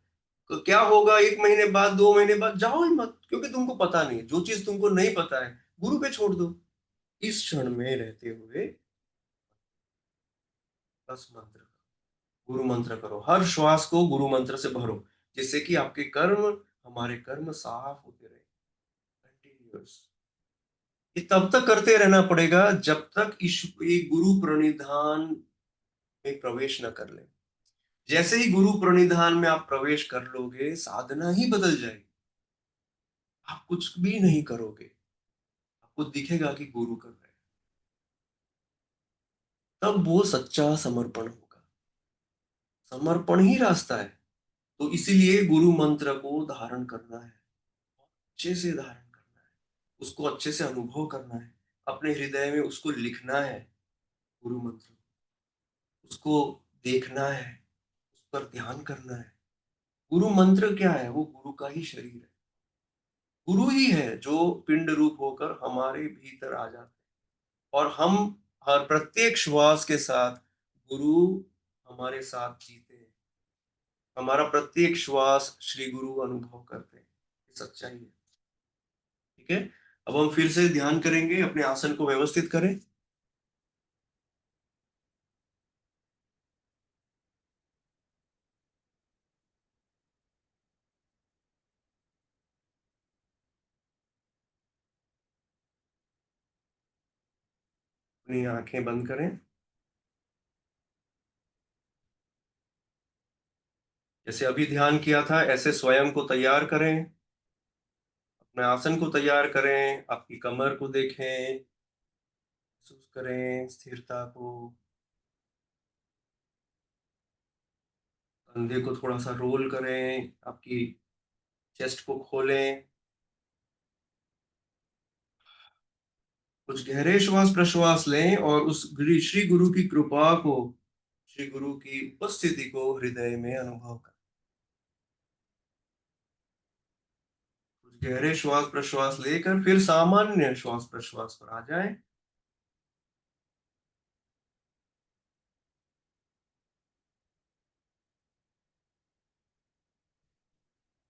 तो क्या होगा, 1 महीने बाद, 2 महीने बाद जाओ ही मत, क्योंकि तुमको पता नहीं है। जो चीज तुमको नहीं पता है, गुरु पे छोड़ दो। इस क्षण में रहते हुए बस मंत्र, गुरु मंत्र करो, हर श्वास को गुरु मंत्र से भरो, जिससे कि आपके कर्म, हमारे कर्म साफ होते रहे, कंटिन्यूअस। ये तब तक करते रहना पड़ेगा जब तक ये गुरु प्रणिधान में प्रवेश न कर ले। जैसे ही गुरु प्रणिधान में आप प्रवेश कर लोगे, साधना ही बदल जाएगी। आप कुछ भी नहीं करोगे, आपको दिखेगा कि गुरु कर रहे हैं। तब वो सच्चा समर्पण होगा। समर्पण ही रास्ता है। तो इसीलिए गुरु मंत्र को धारण करना है, अच्छे से धारण करना है, उसको अच्छे से अनुभव करना है, अपने हृदय में उसको लिखना है, गुरु मंत्र उसको देखना है, उस पर ध्यान करना है। गुरु मंत्र क्या है? वो गुरु का ही शरीर है। गुरु ही है जो पिंड रूप होकर हमारे भीतर आ जाते हैं और हम हर प्रत्येक श्वास के साथ गुरु हमारे साथ जीते हैं। हमारा प्रत्येक श्वास श्री गुरु अनुभव करते हैं। ये सच्चाई है। ठीक है? अब हम फिर से ध्यान करेंगे, अपने आसन को व्यवस्थित करें। अपनी आंखें बंद करें। जैसे अभी ध्यान किया था, ऐसे स्वयं को तैयार करें। अपने आसन को तैयार करें, आपकी कमर को देखें, महसूस करें स्थिरता को। कंधे को थोड़ा सा रोल करें, आपकी चेस्ट को खोलें। कुछ गहरे श्वास प्रश्वास लें और उस श्री गुरु की कृपा को, श्री गुरु की उपस्थिति को हृदय में अनुभव करें। कुछ गहरे श्वास प्रश्वास लेकर फिर सामान्य श्वास प्रश्वास पर आ जाएं।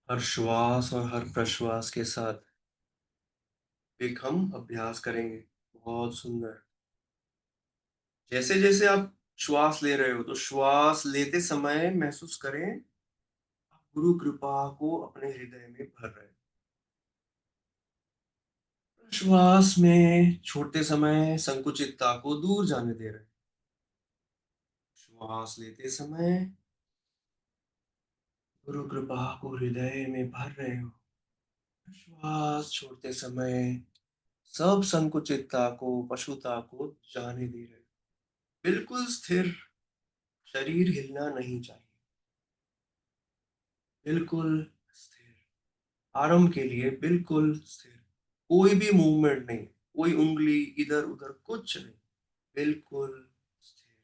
हर श्वास और हर प्रश्वास के साथ एक हम अभ्यास करेंगे। बहुत सुंदर। जैसे जैसे आप श्वास ले रहे हो, तो श्वास लेते समय महसूस करें आप गुरु कृपा को अपने हृदय में भर रहे हो। श्वास में छोड़ते समय संकुचितता को दूर जाने दे रहे हो। श्वास लेते समय गुरु कृपा को हृदय में भर रहे हो। श्वास छोड़ते समय सब संकुचितता को, पशुता को जाने दे रहे हो। बिल्कुल स्थिर, शरीर हिलना नहीं चाहिए। बिल्कुल स्थिर। आरंभ के लिए बिल्कुल स्थिर। कोई भी मूवमेंट नहीं, कोई उंगली इधर उधर कुछ नहीं। बिल्कुल स्थिर।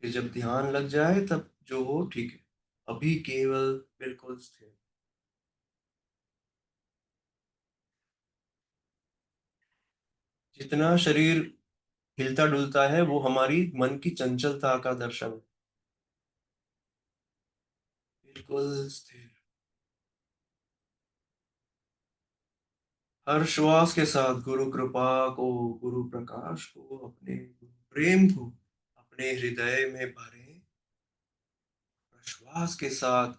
फिर जब ध्यान लग जाए तब जो हो ठीक है। अभी केवल बिल्कुल स्थिर। जितना शरीर हिलता डुलता है वो हमारी मन की चंचलता का दर्शन है। बिल्कुल स्थिर। हर श्वास के साथ गुरु कृपा को, गुरु प्रकाश को, अपने गुरु प्रेम को अपने हृदय में भरें। श्वास के साथ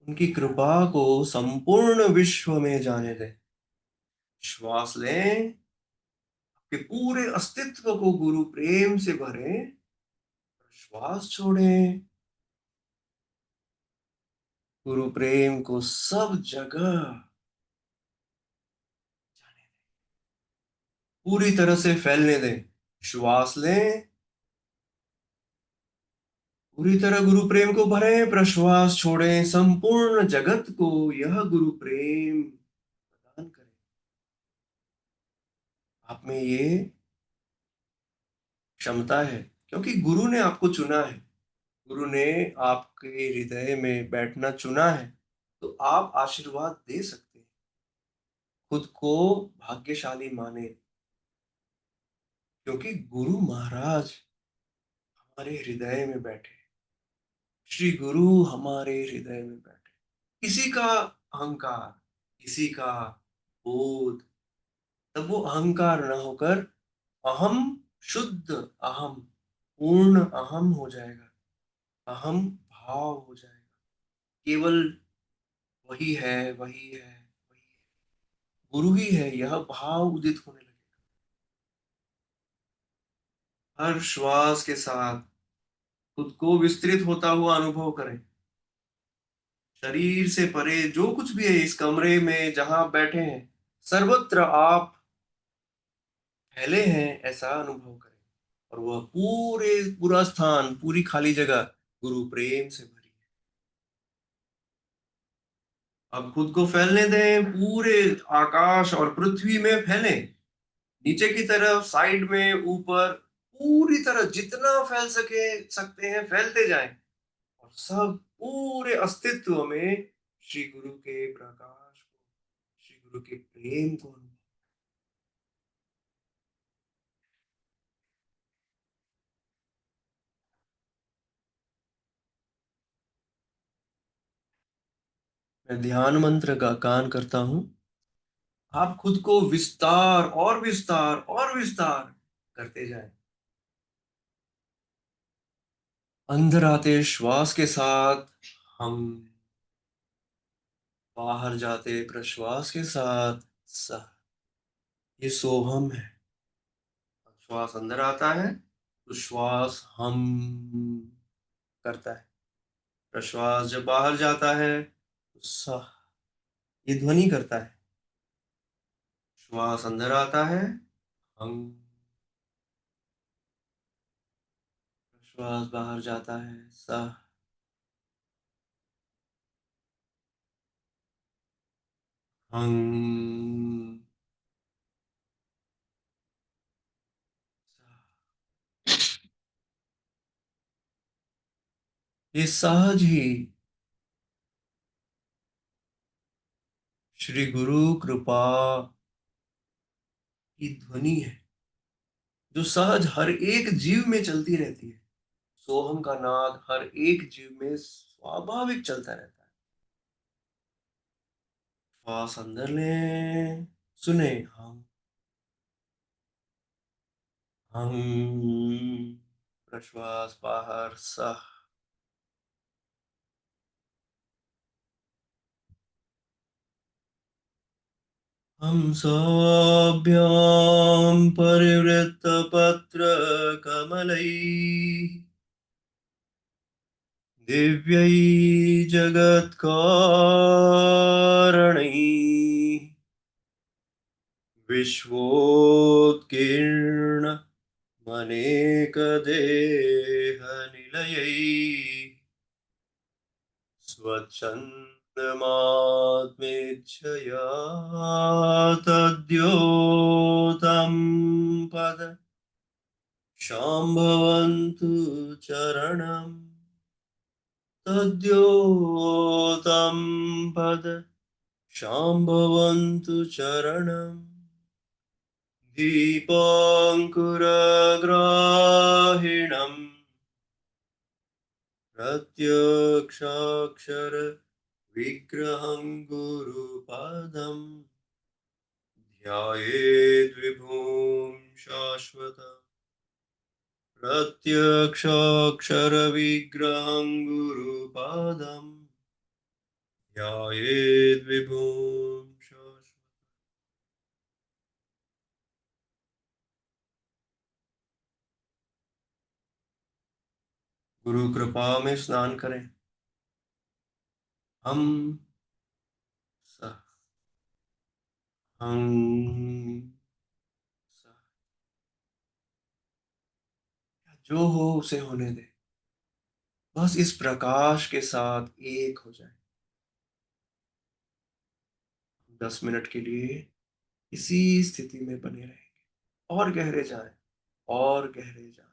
उनकी कृपा को संपूर्ण विश्व में जाने दें। श्वास लें, आपके पूरे अस्तित्व को गुरु प्रेम से भरें। श्वास छोड़ें, गुरु प्रेम को सब जगह जाने दें, पूरी तरह से फैलने दें। श्वास लें, पूरी तरह गुरु प्रेम को भरें। प्रश्वास छोड़ें, संपूर्ण जगत को यह गुरु प्रेम प्रदान करें। आप में ये क्षमता है क्योंकि गुरु ने आपको चुना है। गुरु ने आपके हृदय में बैठना चुना है, तो आप आशीर्वाद दे सकते हैं। खुद को भाग्यशाली माने क्योंकि गुरु महाराज हमारे हृदय में बैठे। श्री गुरु हमारे हृदय में बैठे। किसी का अहंकार, किसी का बोध, तब वो अहंकार ना होकर अहम, शुद्ध अहम, पूर्ण अहम हो जाएगा। अहम भाव हो जाएगा। केवल वही है, वही है, वही है, गुरु ही है, यह भाव उदित होने लगेगा। हर श्वास के साथ खुद को विस्तृत होता हुआ अनुभव करें। शरीर से परे जो कुछ भी है इस कमरे में जहां बैठे हैं, सर्वत्र आप फैले हैं ऐसा अनुभव करें। और वह पूरा स्थान, पूरी खाली जगह गुरु प्रेम से भरी है। अब खुद को फैलने दें, पूरे आकाश और पृथ्वी में फैलें, नीचे की तरफ, साइड में, ऊपर, पूरी तरह जितना फैल सकते हैं फैलते जाएं। और सब पूरे अस्तित्व में श्री गुरु के प्रकाश को, श्री गुरु के प्रेम को अनुभव। मैं ध्यान मंत्र का गान करता हूँ। आप खुद को विस्तार और विस्तार और विस्तार करते जाएं। अंदर आते श्वास के साथ हम, बाहर जाते प्रश्वास के साथ सह। ये सोहम है। श्वास अंदर आता है तो श्वास हम करता है। प्रश्वास जब बाहर जाता है तो सह, ये ध्वनि करता है। श्वास अंदर आता है हम, श्वास बाहर जाता है सह। हम, ये सहज ही श्री गुरु कृपा की ध्वनि है, जो सहज हर एक जीव में चलती रहती है। सोहम का नाद हर एक जीव में स्वाभाविक चलता रहता है। श्वास अंदर लें, सुने हम, प्रश्वास बाहर सह। हम सभ्यां परिवृत्तपत्र कमलैः दिव्यै जगत्कारणैः विश्वोत्कीर्ण मनेकदेहनिलयैः स्वच्छन्दमात्मेच्छया तद्योतं पद शाम्भवन्तु चरणम्, तद्योतं पद शाम्भवन्तु चरणम्। दीपाङ्कुरग्राहिणम् प्रत्यक्षाक्षर विग्रहं गुरुपदम् ध्यायेद्विभुं शाश्वतम् प्रत्यक्षाक्षर विग्रहं गुरुपदम् ध्यायेद्विभुं शाश्वतम्। गुरु कृपा में स्नान करें। हम सह, हम सह, जो हो उसे होने दे, बस इस प्रकाश के साथ एक हो जाए। 10 मिनट के लिए इसी स्थिति में बने रहेंगे। और गहरे जाएं, और गहरे जाएं।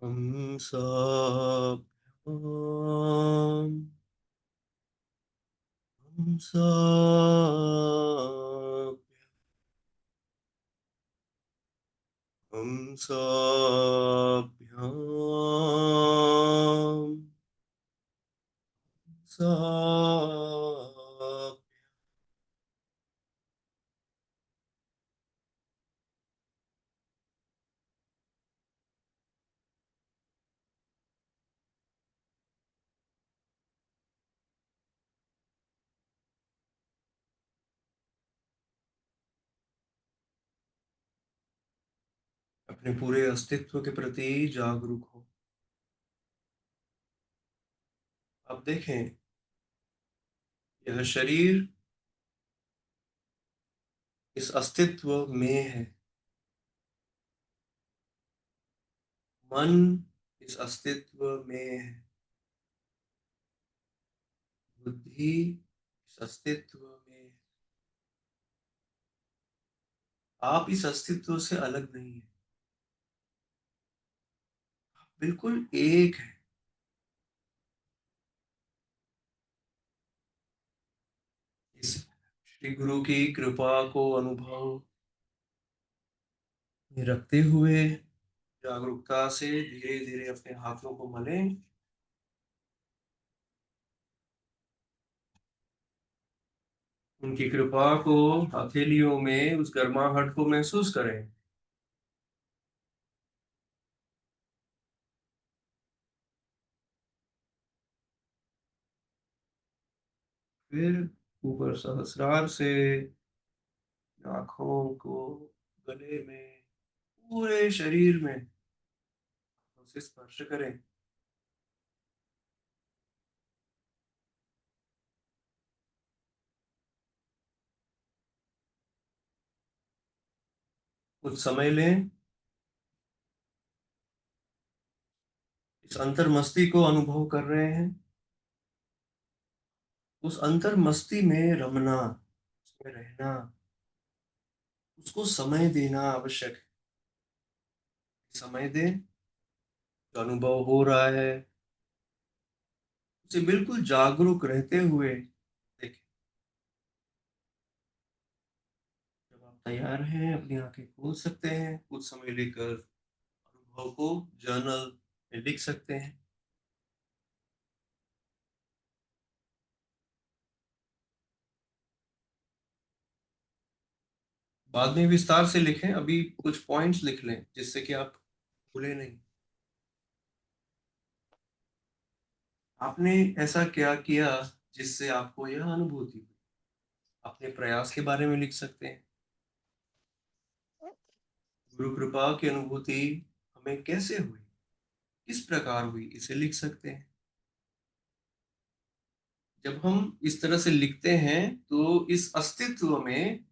हम सब हम हम सब हम सब सब अपने पूरे अस्तित्व के प्रति जागरूक हो। अब देखें, यह शरीर इस अस्तित्व में है, मन इस अस्तित्व में है, बुद्धि इस अस्तित्व में है। आप इस अस्तित्व से अलग नहीं है, बिल्कुल एक है। इस श्री गुरु की कृपा को अनुभव में रखते हुए जागरूकता से धीरे धीरे अपने हाथों को मलें। उनकी कृपा को हथेलियों में उस गर्माहट को महसूस करें। फिर ऊपर सहस्रार से आंखों को, गले में, पूरे शरीर में उसे स्पर्श करें। कुछ समय लें, इस अंतर मस्ती को अनुभव कर रहे हैं। उस अंतर मस्ती में रमना, उसमें रहना, उसको समय देना आवश्यक है। समय दें, जो अनुभव हो रहा है उसे बिल्कुल जागरूक रहते हुए देखें। जब आप तैयार हैं, अपनी आंखें खोल सकते हैं। कुछ समय लेकर अनुभव को जर्नल में लिख सकते हैं। बाद में विस्तार से लिखें, अभी कुछ पॉइंट्स लिख लें जिससे कि आप भूले नहीं। आपने ऐसा क्या किया जिससे आपको यह अनुभूति हुई? अपने प्रयास के बारे में लिख सकते हैं। गुरु कृपा की अनुभूति हमें कैसे हुई, किस प्रकार हुई, इसे लिख सकते हैं। जब हम इस तरह से लिखते हैं तो इस अस्तित्व में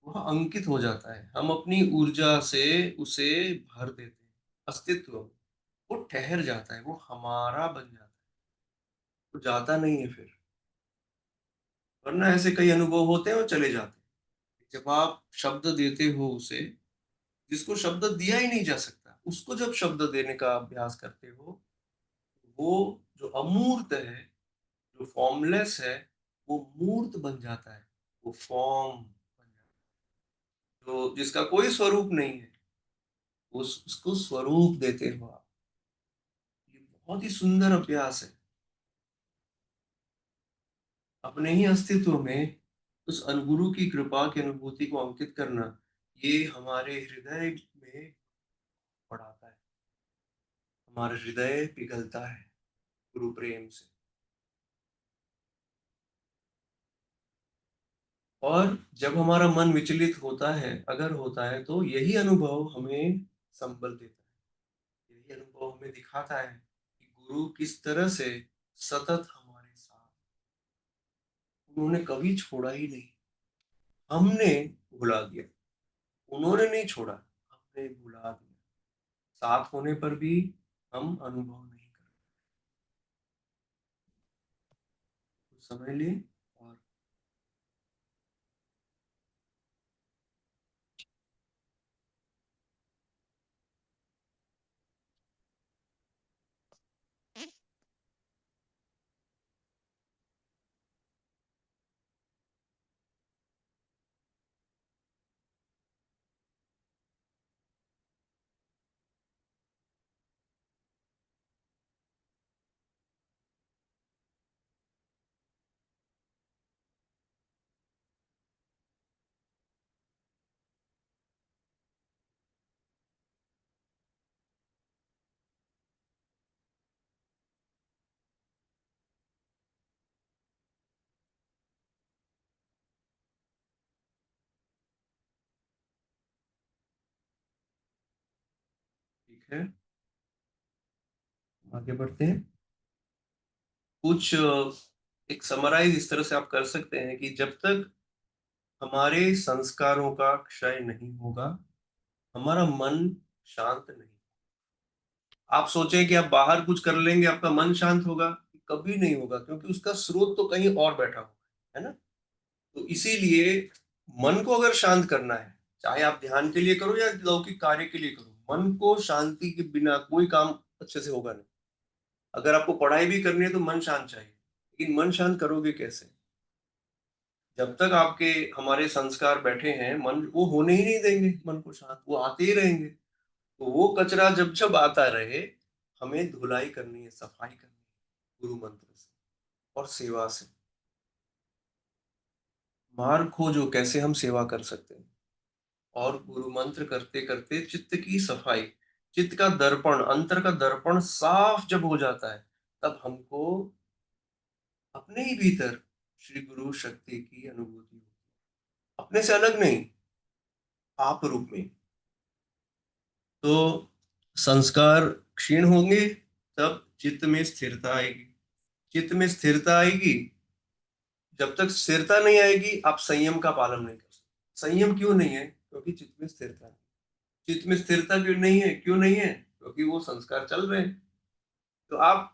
वह अंकित हो जाता है। हम अपनी ऊर्जा से उसे भर देते हैं। अस्तित्व में वो ठहर जाता है, वो हमारा बन जाता है, वो जाता नहीं है फिर। वरना ऐसे कई अनुभव होते हैं और चले जाते हैं। जब आप शब्द देते हो उसे, जिसको शब्द दिया ही नहीं जा सकता, उसको जब शब्द देने का अभ्यास करते हो, वो जो अमूर्त है, जो फॉर्मलेस है, वो मूर्त बन जाता है। वो फॉर्म बन जाता है, तो जिसका कोई स्वरूप नहीं है, उसको स्वरूप देते हो आप। ये बहुत ही सुंदर अभ्यास है। अपने ही अस्तित्व में उस अनगुरु की कृपा की अनुभूति को अंकित करना, ये हमारे हृदय में बढ़ाता है। हमारा हृदय पिघलता है गुरु प्रेम से। और जब हमारा मन विचलित होता है, अगर होता है, तो यही अनुभव हमें संबल देता है। यही अनुभव हमें दिखाता है कि गुरु किस तरह से सतत हमारे साथ, उन्होंने कभी छोड़ा ही नहीं। हमने भुला दिया, उन्होंने नहीं छोड़ा, हमने भुला दिया। साथ होने पर भी हम अनुभव नहीं कर कुछ समझ लिए। और ठीक है, आगे बढ़ते हैं। कुछ एक समराइज इस तरह से आप कर सकते हैं कि जब तक हमारे संस्कारों का क्षय नहीं होगा, हमारा मन शांत नहीं। आप सोचें कि आप बाहर कुछ कर लेंगे आपका मन शांत होगा, कभी नहीं होगा, क्योंकि उसका स्रोत तो कहीं और बैठा हुआ है ना। तो इसीलिए मन को अगर शांत करना है, चाहे आप ध्यान के लिए करो या लौकिक कार्य के लिए करो, मन को शांति के बिना कोई काम अच्छे से होगा नहीं। अगर आपको पढ़ाई भी करनी है तो मन शांत चाहिए, लेकिन मन शांत करोगे कैसे? जब तक आपके हमारे संस्कार बैठे हैं, मन वो होने ही नहीं देंगे मन को शांत, वो आते ही रहेंगे। तो वो कचरा जब जब आता रहे, हमें धुलाई करनी है, सफाई करनी है गुरु मंत्र से और सेवा से। मार्ग खोजो कैसे हम सेवा कर सकते हैं। और गुरु मंत्र करते करते चित्त की सफाई, चित्त का दर्पण, अंतर का दर्पण साफ जब हो जाता है, तब हमको अपने ही भीतर श्री गुरु शक्ति की अनुभूति होती है, अपने से अलग नहीं, आप रूप में। तो संस्कार क्षीण होंगे, तब चित्त में स्थिरता आएगी। चित्त में स्थिरता आएगी, जब तक स्थिरता नहीं आएगी आप संयम का पालन नहीं कर सकते। संयम क्यों नहीं है? क्योंकि चित्त में स्थिरता नहीं। चित्त में स्थिरता क्यों नहीं है? क्यों नहीं है? क्योंकि वो संस्कार चल रहे हैं। तो आप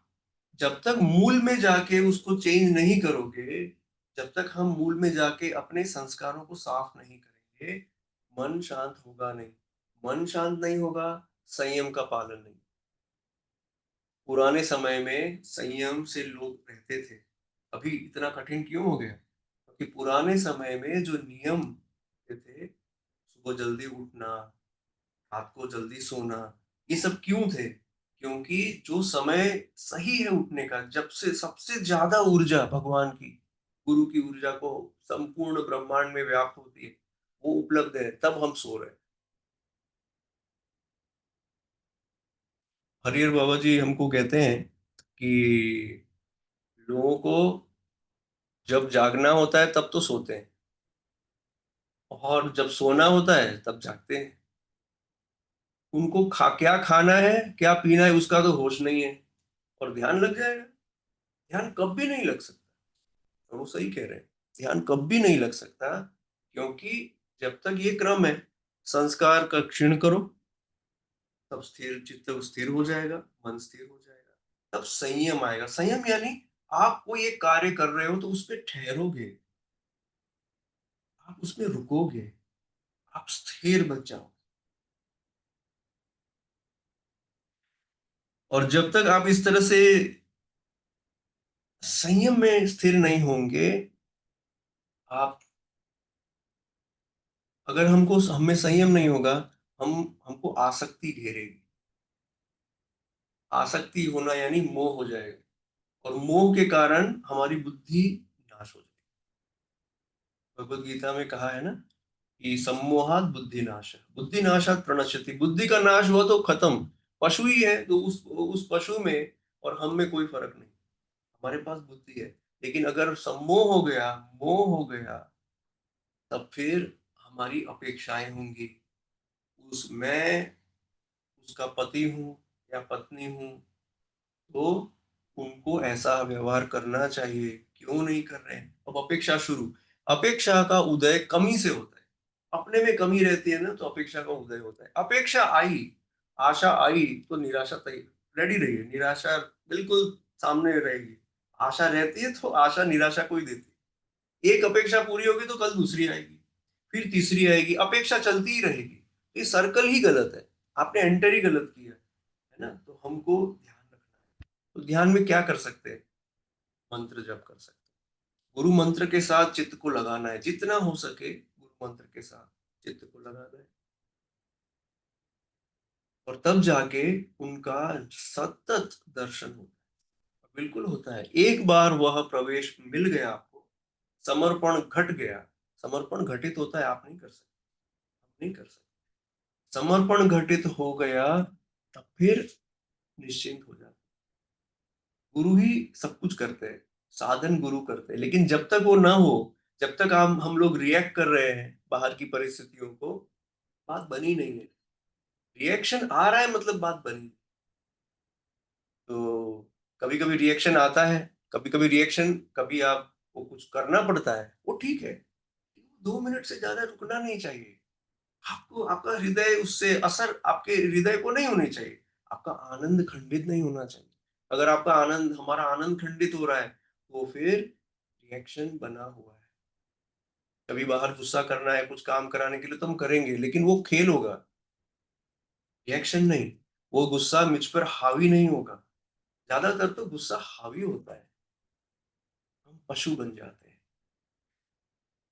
जब तक मूल में जाके उसको चेंज नहीं करोगे, जब तक हम मूल में जाके अपने संस्कारों को साफ नहीं करेंगे, मन शांत होगा नहीं। मन शांत नहीं होगा, संयम का पालन नहीं। पुराने समय में संयम से लोग रहते थे, अभी इतना कठिन क्यों हो गया? क्योंकि पुराने समय में जो नियम थे, सुबह जल्दी उठना, रात को जल्दी सोना, ये सब क्यों थे? क्योंकि जो समय सही है उठने का, जब से सबसे ज्यादा ऊर्जा भगवान की, गुरु की ऊर्जा को संपूर्ण ब्रह्मांड में व्याप्त होती है, वो उपलब्ध है, तब हम सो रहे हैं। हरिहर बाबा जी हमको कहते हैं कि लोगों को जब जागना होता है तब तो सोते हैं, और जब सोना होता है तब जागते हैं। उनको क्या खाना है, क्या पीना है, उसका तो होश नहीं है, और ध्यान लग जाएगा। ध्यान कब भी नहीं लग सकता। और वो सही कह रहे हैं, ध्यान कब भी नहीं लग सकता, क्योंकि जब तक ये क्रम है, संस्कार का क्षीण करो, तब स्थिर चित्त स्थिर हो जाएगा, मन स्थिर हो जाएगा, तब संयम आएगा। संयम यानी आप कोई एक कार्य कर रहे हो तो उस पर ठहरोगे, आप उसमें रुकोगे, आप स्थिर बच जाओ। और जब तक आप इस तरह से संयम में स्थिर नहीं होंगे, आप, अगर हमको हमें संयम नहीं होगा, हम हमको आसक्ति घेरेगी। आसक्ति होना यानी मोह हो जाएगा, और मोह के कारण हमारी बुद्धि नाश हो जाएगी। भगवत गीता में कहा है ना कि सम्मोहात बुद्धि नाश, बुद्धि नाशात प्रणश्यति, बुद्धि का नाश हुआ तो खत्म। पशु ही है तो उस पशु में और हम में कोई फर्क नहीं। हमारे पास बुद्धि है, लेकिन अगर सम्मोह हो गया, मोह हो गया, तब फिर हमारी अपेक्षाएं होंगी। उस मैं उसका पति हूँ या पत्नी हूँ, तो उनको ऐसा व्यवहार करना चाहिए, क्यों नहीं कर रहे हैं? अब अपेक्षा शुरू। अपेक्षा का उदय कमी से होता है। अपने में कमी रहती है ना, तो अपेक्षा का उदय होता है। अपेक्षा आई, आशा आई, तो निराशा तय रेडी रहिए, निराशा बिल्कुल सामने रहेगी। आशा रहती है तो आशा निराशा को ही देती है। एक अपेक्षा पूरी होगी तो कल दूसरी आएगी, फिर तीसरी आएगी, अपेक्षा चलती ही रहेगी। ये सर्कल ही गलत है, आपने एंटर ही गलत किया है ना। तो हमको ध्यान रखना है। तो ध्यान में क्या कर सकते हैं? मंत्र जप कर सकते हैं। गुरु मंत्र के साथ चित्त को लगाना है, जितना हो सके गुरु मंत्र के साथ चित्त को लगाना है। और तब जाके उनका सतत दर्शन होता है। बिल्कुल होता है। एक बार वह प्रवेश मिल गया आपको, समर्पण घट गया। समर्पण घटित होता है, आप नहीं कर सकते, आप नहीं कर सकते। समर्पण घटित हो गया, तब फिर निश्चिंत हो जाते। गुरु ही सब कुछ करते हैं, साधन गुरु करते हैं। लेकिन जब तक वो ना हो, जब तक हम लोग रिएक्ट कर रहे हैं बाहर की परिस्थितियों को, बात बनी नहीं है। रिएक्शन आ रहा है मतलब बात बनी। तो कभी कभी रिएक्शन आता है, कभी कभी रिएक्शन, कभी आपको कुछ करना पड़ता है, वो ठीक है। 2 मिनट से ज्यादा रुकना नहीं चाहिए। आपको आपका हृदय उससे असर आपके हृदय को नहीं होनी चाहिए। आपका आनंद खंडित नहीं होना चाहिए। अगर आपका आनंद हमारा आनंद खंडित हो रहा है, तो फिर रिएक्शन बना हुआ है। कभी बाहर गुस्सा करना है कुछ काम कराने के लिए तो हम करेंगे, लेकिन वो खेल होगा, रिएक्शन नहीं। वो गुस्सा मुझ पर हावी नहीं होगा। ज्यादातर तो गुस्सा हावी होता है, हम पशु बन जाते हैं,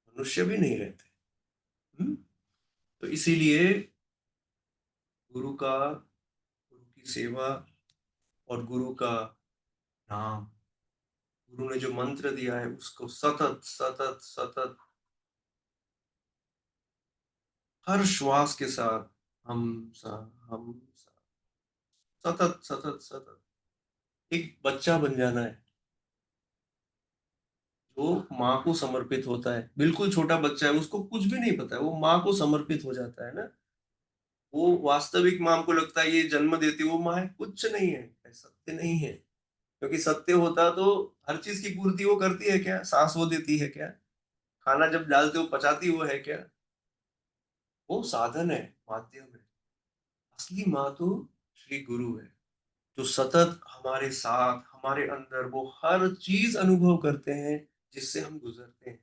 मनुष्य भी नहीं रहते। हम्म? तो इसीलिए गुरु की सेवा और गुरु का नाम, गुरु ने जो मंत्र दिया है उसको सतत सतत सतत हर श्वास के साथ हम हम सतत सतत सतत एक बच्चा बन जाना है, जो माँ को समर्पित होता है। बिल्कुल छोटा बच्चा है, उसको कुछ भी नहीं पता है, वो माँ को समर्पित हो जाता है ना। वो वास्तविक माँ को लगता है ये जन्म देती वो माँ है, कुछ नहीं है, सत्य नहीं है। क्योंकि सत्य होता तो हर चीज की पूर्ति वो करती है क्या? सांस वो देती है क्या? खाना जब डालते हो पचाती वो है क्या? वो साधन है, माध्यम है। असली माँ तो श्री गुरु है, जो सतत हमारे साथ हमारे अंदर वो हर चीज अनुभव करते हैं जिससे हम गुजरते हैं।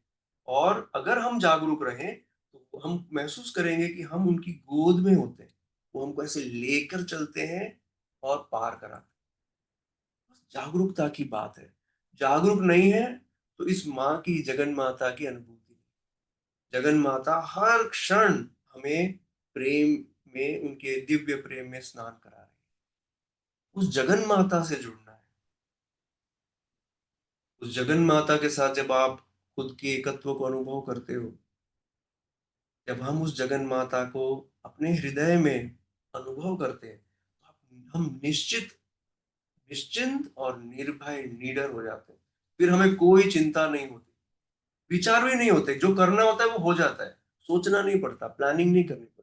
और अगर हम जागरूक रहें तो हम महसूस करेंगे कि हम उनकी गोद में होते हैं। वो हमको ऐसे लेकर चलते हैं और पार कराते हैं। जागरूकता की बात है। जागरूक नहीं है तो इस माँ की, जगन माता की अनुभूति नहीं। जगन माता हर क्षण हमें प्रेम में, उनके दिव्य प्रेम में स्नान करा रही है। उस जगन माता से जुड़ना है। उस जगन माता के साथ जब आप खुद के एकत्व को अनुभव करते हो, जब हम उस जगन माता को अपने हृदय में अनुभव करते हैं, तो हम निश्चित, निश्चिंत और निर्भय, निडर हो जाते हैं। फिर हमें कोई चिंता नहीं होती, विचार भी नहीं होते। जो करना होता है वो हो जाता है। सोचना नहीं पड़ता, प्लानिंग नहीं करनी पड़ती।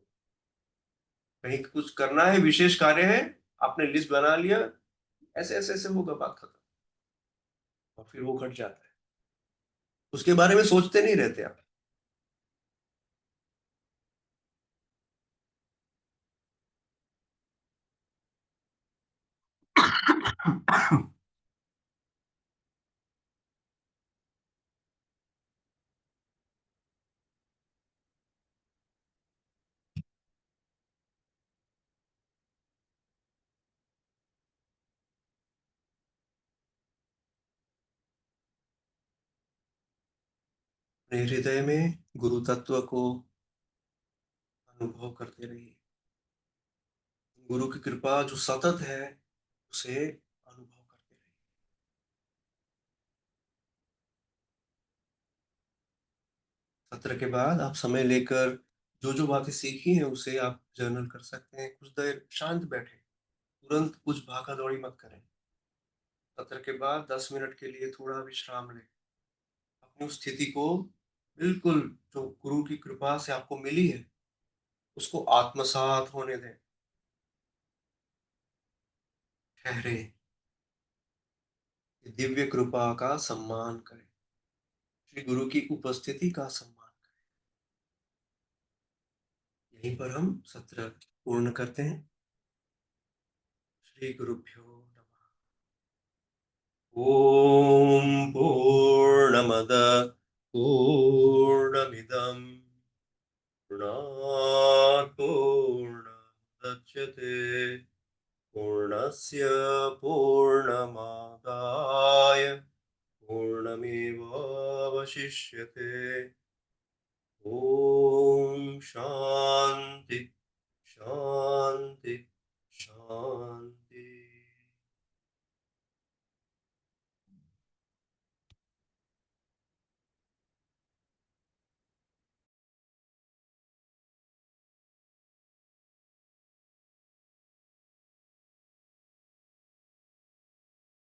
कहीं कुछ करना है, विशेष कार्य है, आपने लिस्ट बना लिया, ऐसे ऐसे ऐसे होगा, बात खत्म। और फिर वो घट जाता है, उसके बारे में सोचते नहीं रहते आप। अपने हृदय में गुरु तत्व को अनुभव करते रहिए। गुरु की कृपा जो सतत है, उसे अनुभव करते रहिए। सत्र के बाद आप समय लेकर जो जो बातें सीखी हैं उसे आप जर्नल कर सकते हैं। कुछ देर शांत बैठे, तुरंत कुछ भागा दौड़ी मत करें। सत्र के बाद 10 मिनट के लिए थोड़ा विश्राम लें, अपनी उस स्थिति को बिल्कुल, जो गुरु की कृपा से आपको मिली है, उसको आत्मसात होने दें। ठहरें, दिव्य कृपा का सम्मान करें, श्री गुरु की उपस्थिति का सम्मान करें। यहीं पर हम सत्र पूर्ण करते हैं। श्री गुरुभ्यो नमः। ॐ पूर्णमदः पूर्णमिदं पूर्णात् पूर्णमुदच्यते पूर्णस्य पूर्णमादाय पूर्णमेवावशिष्यते। ॐ शान्ति शान्ति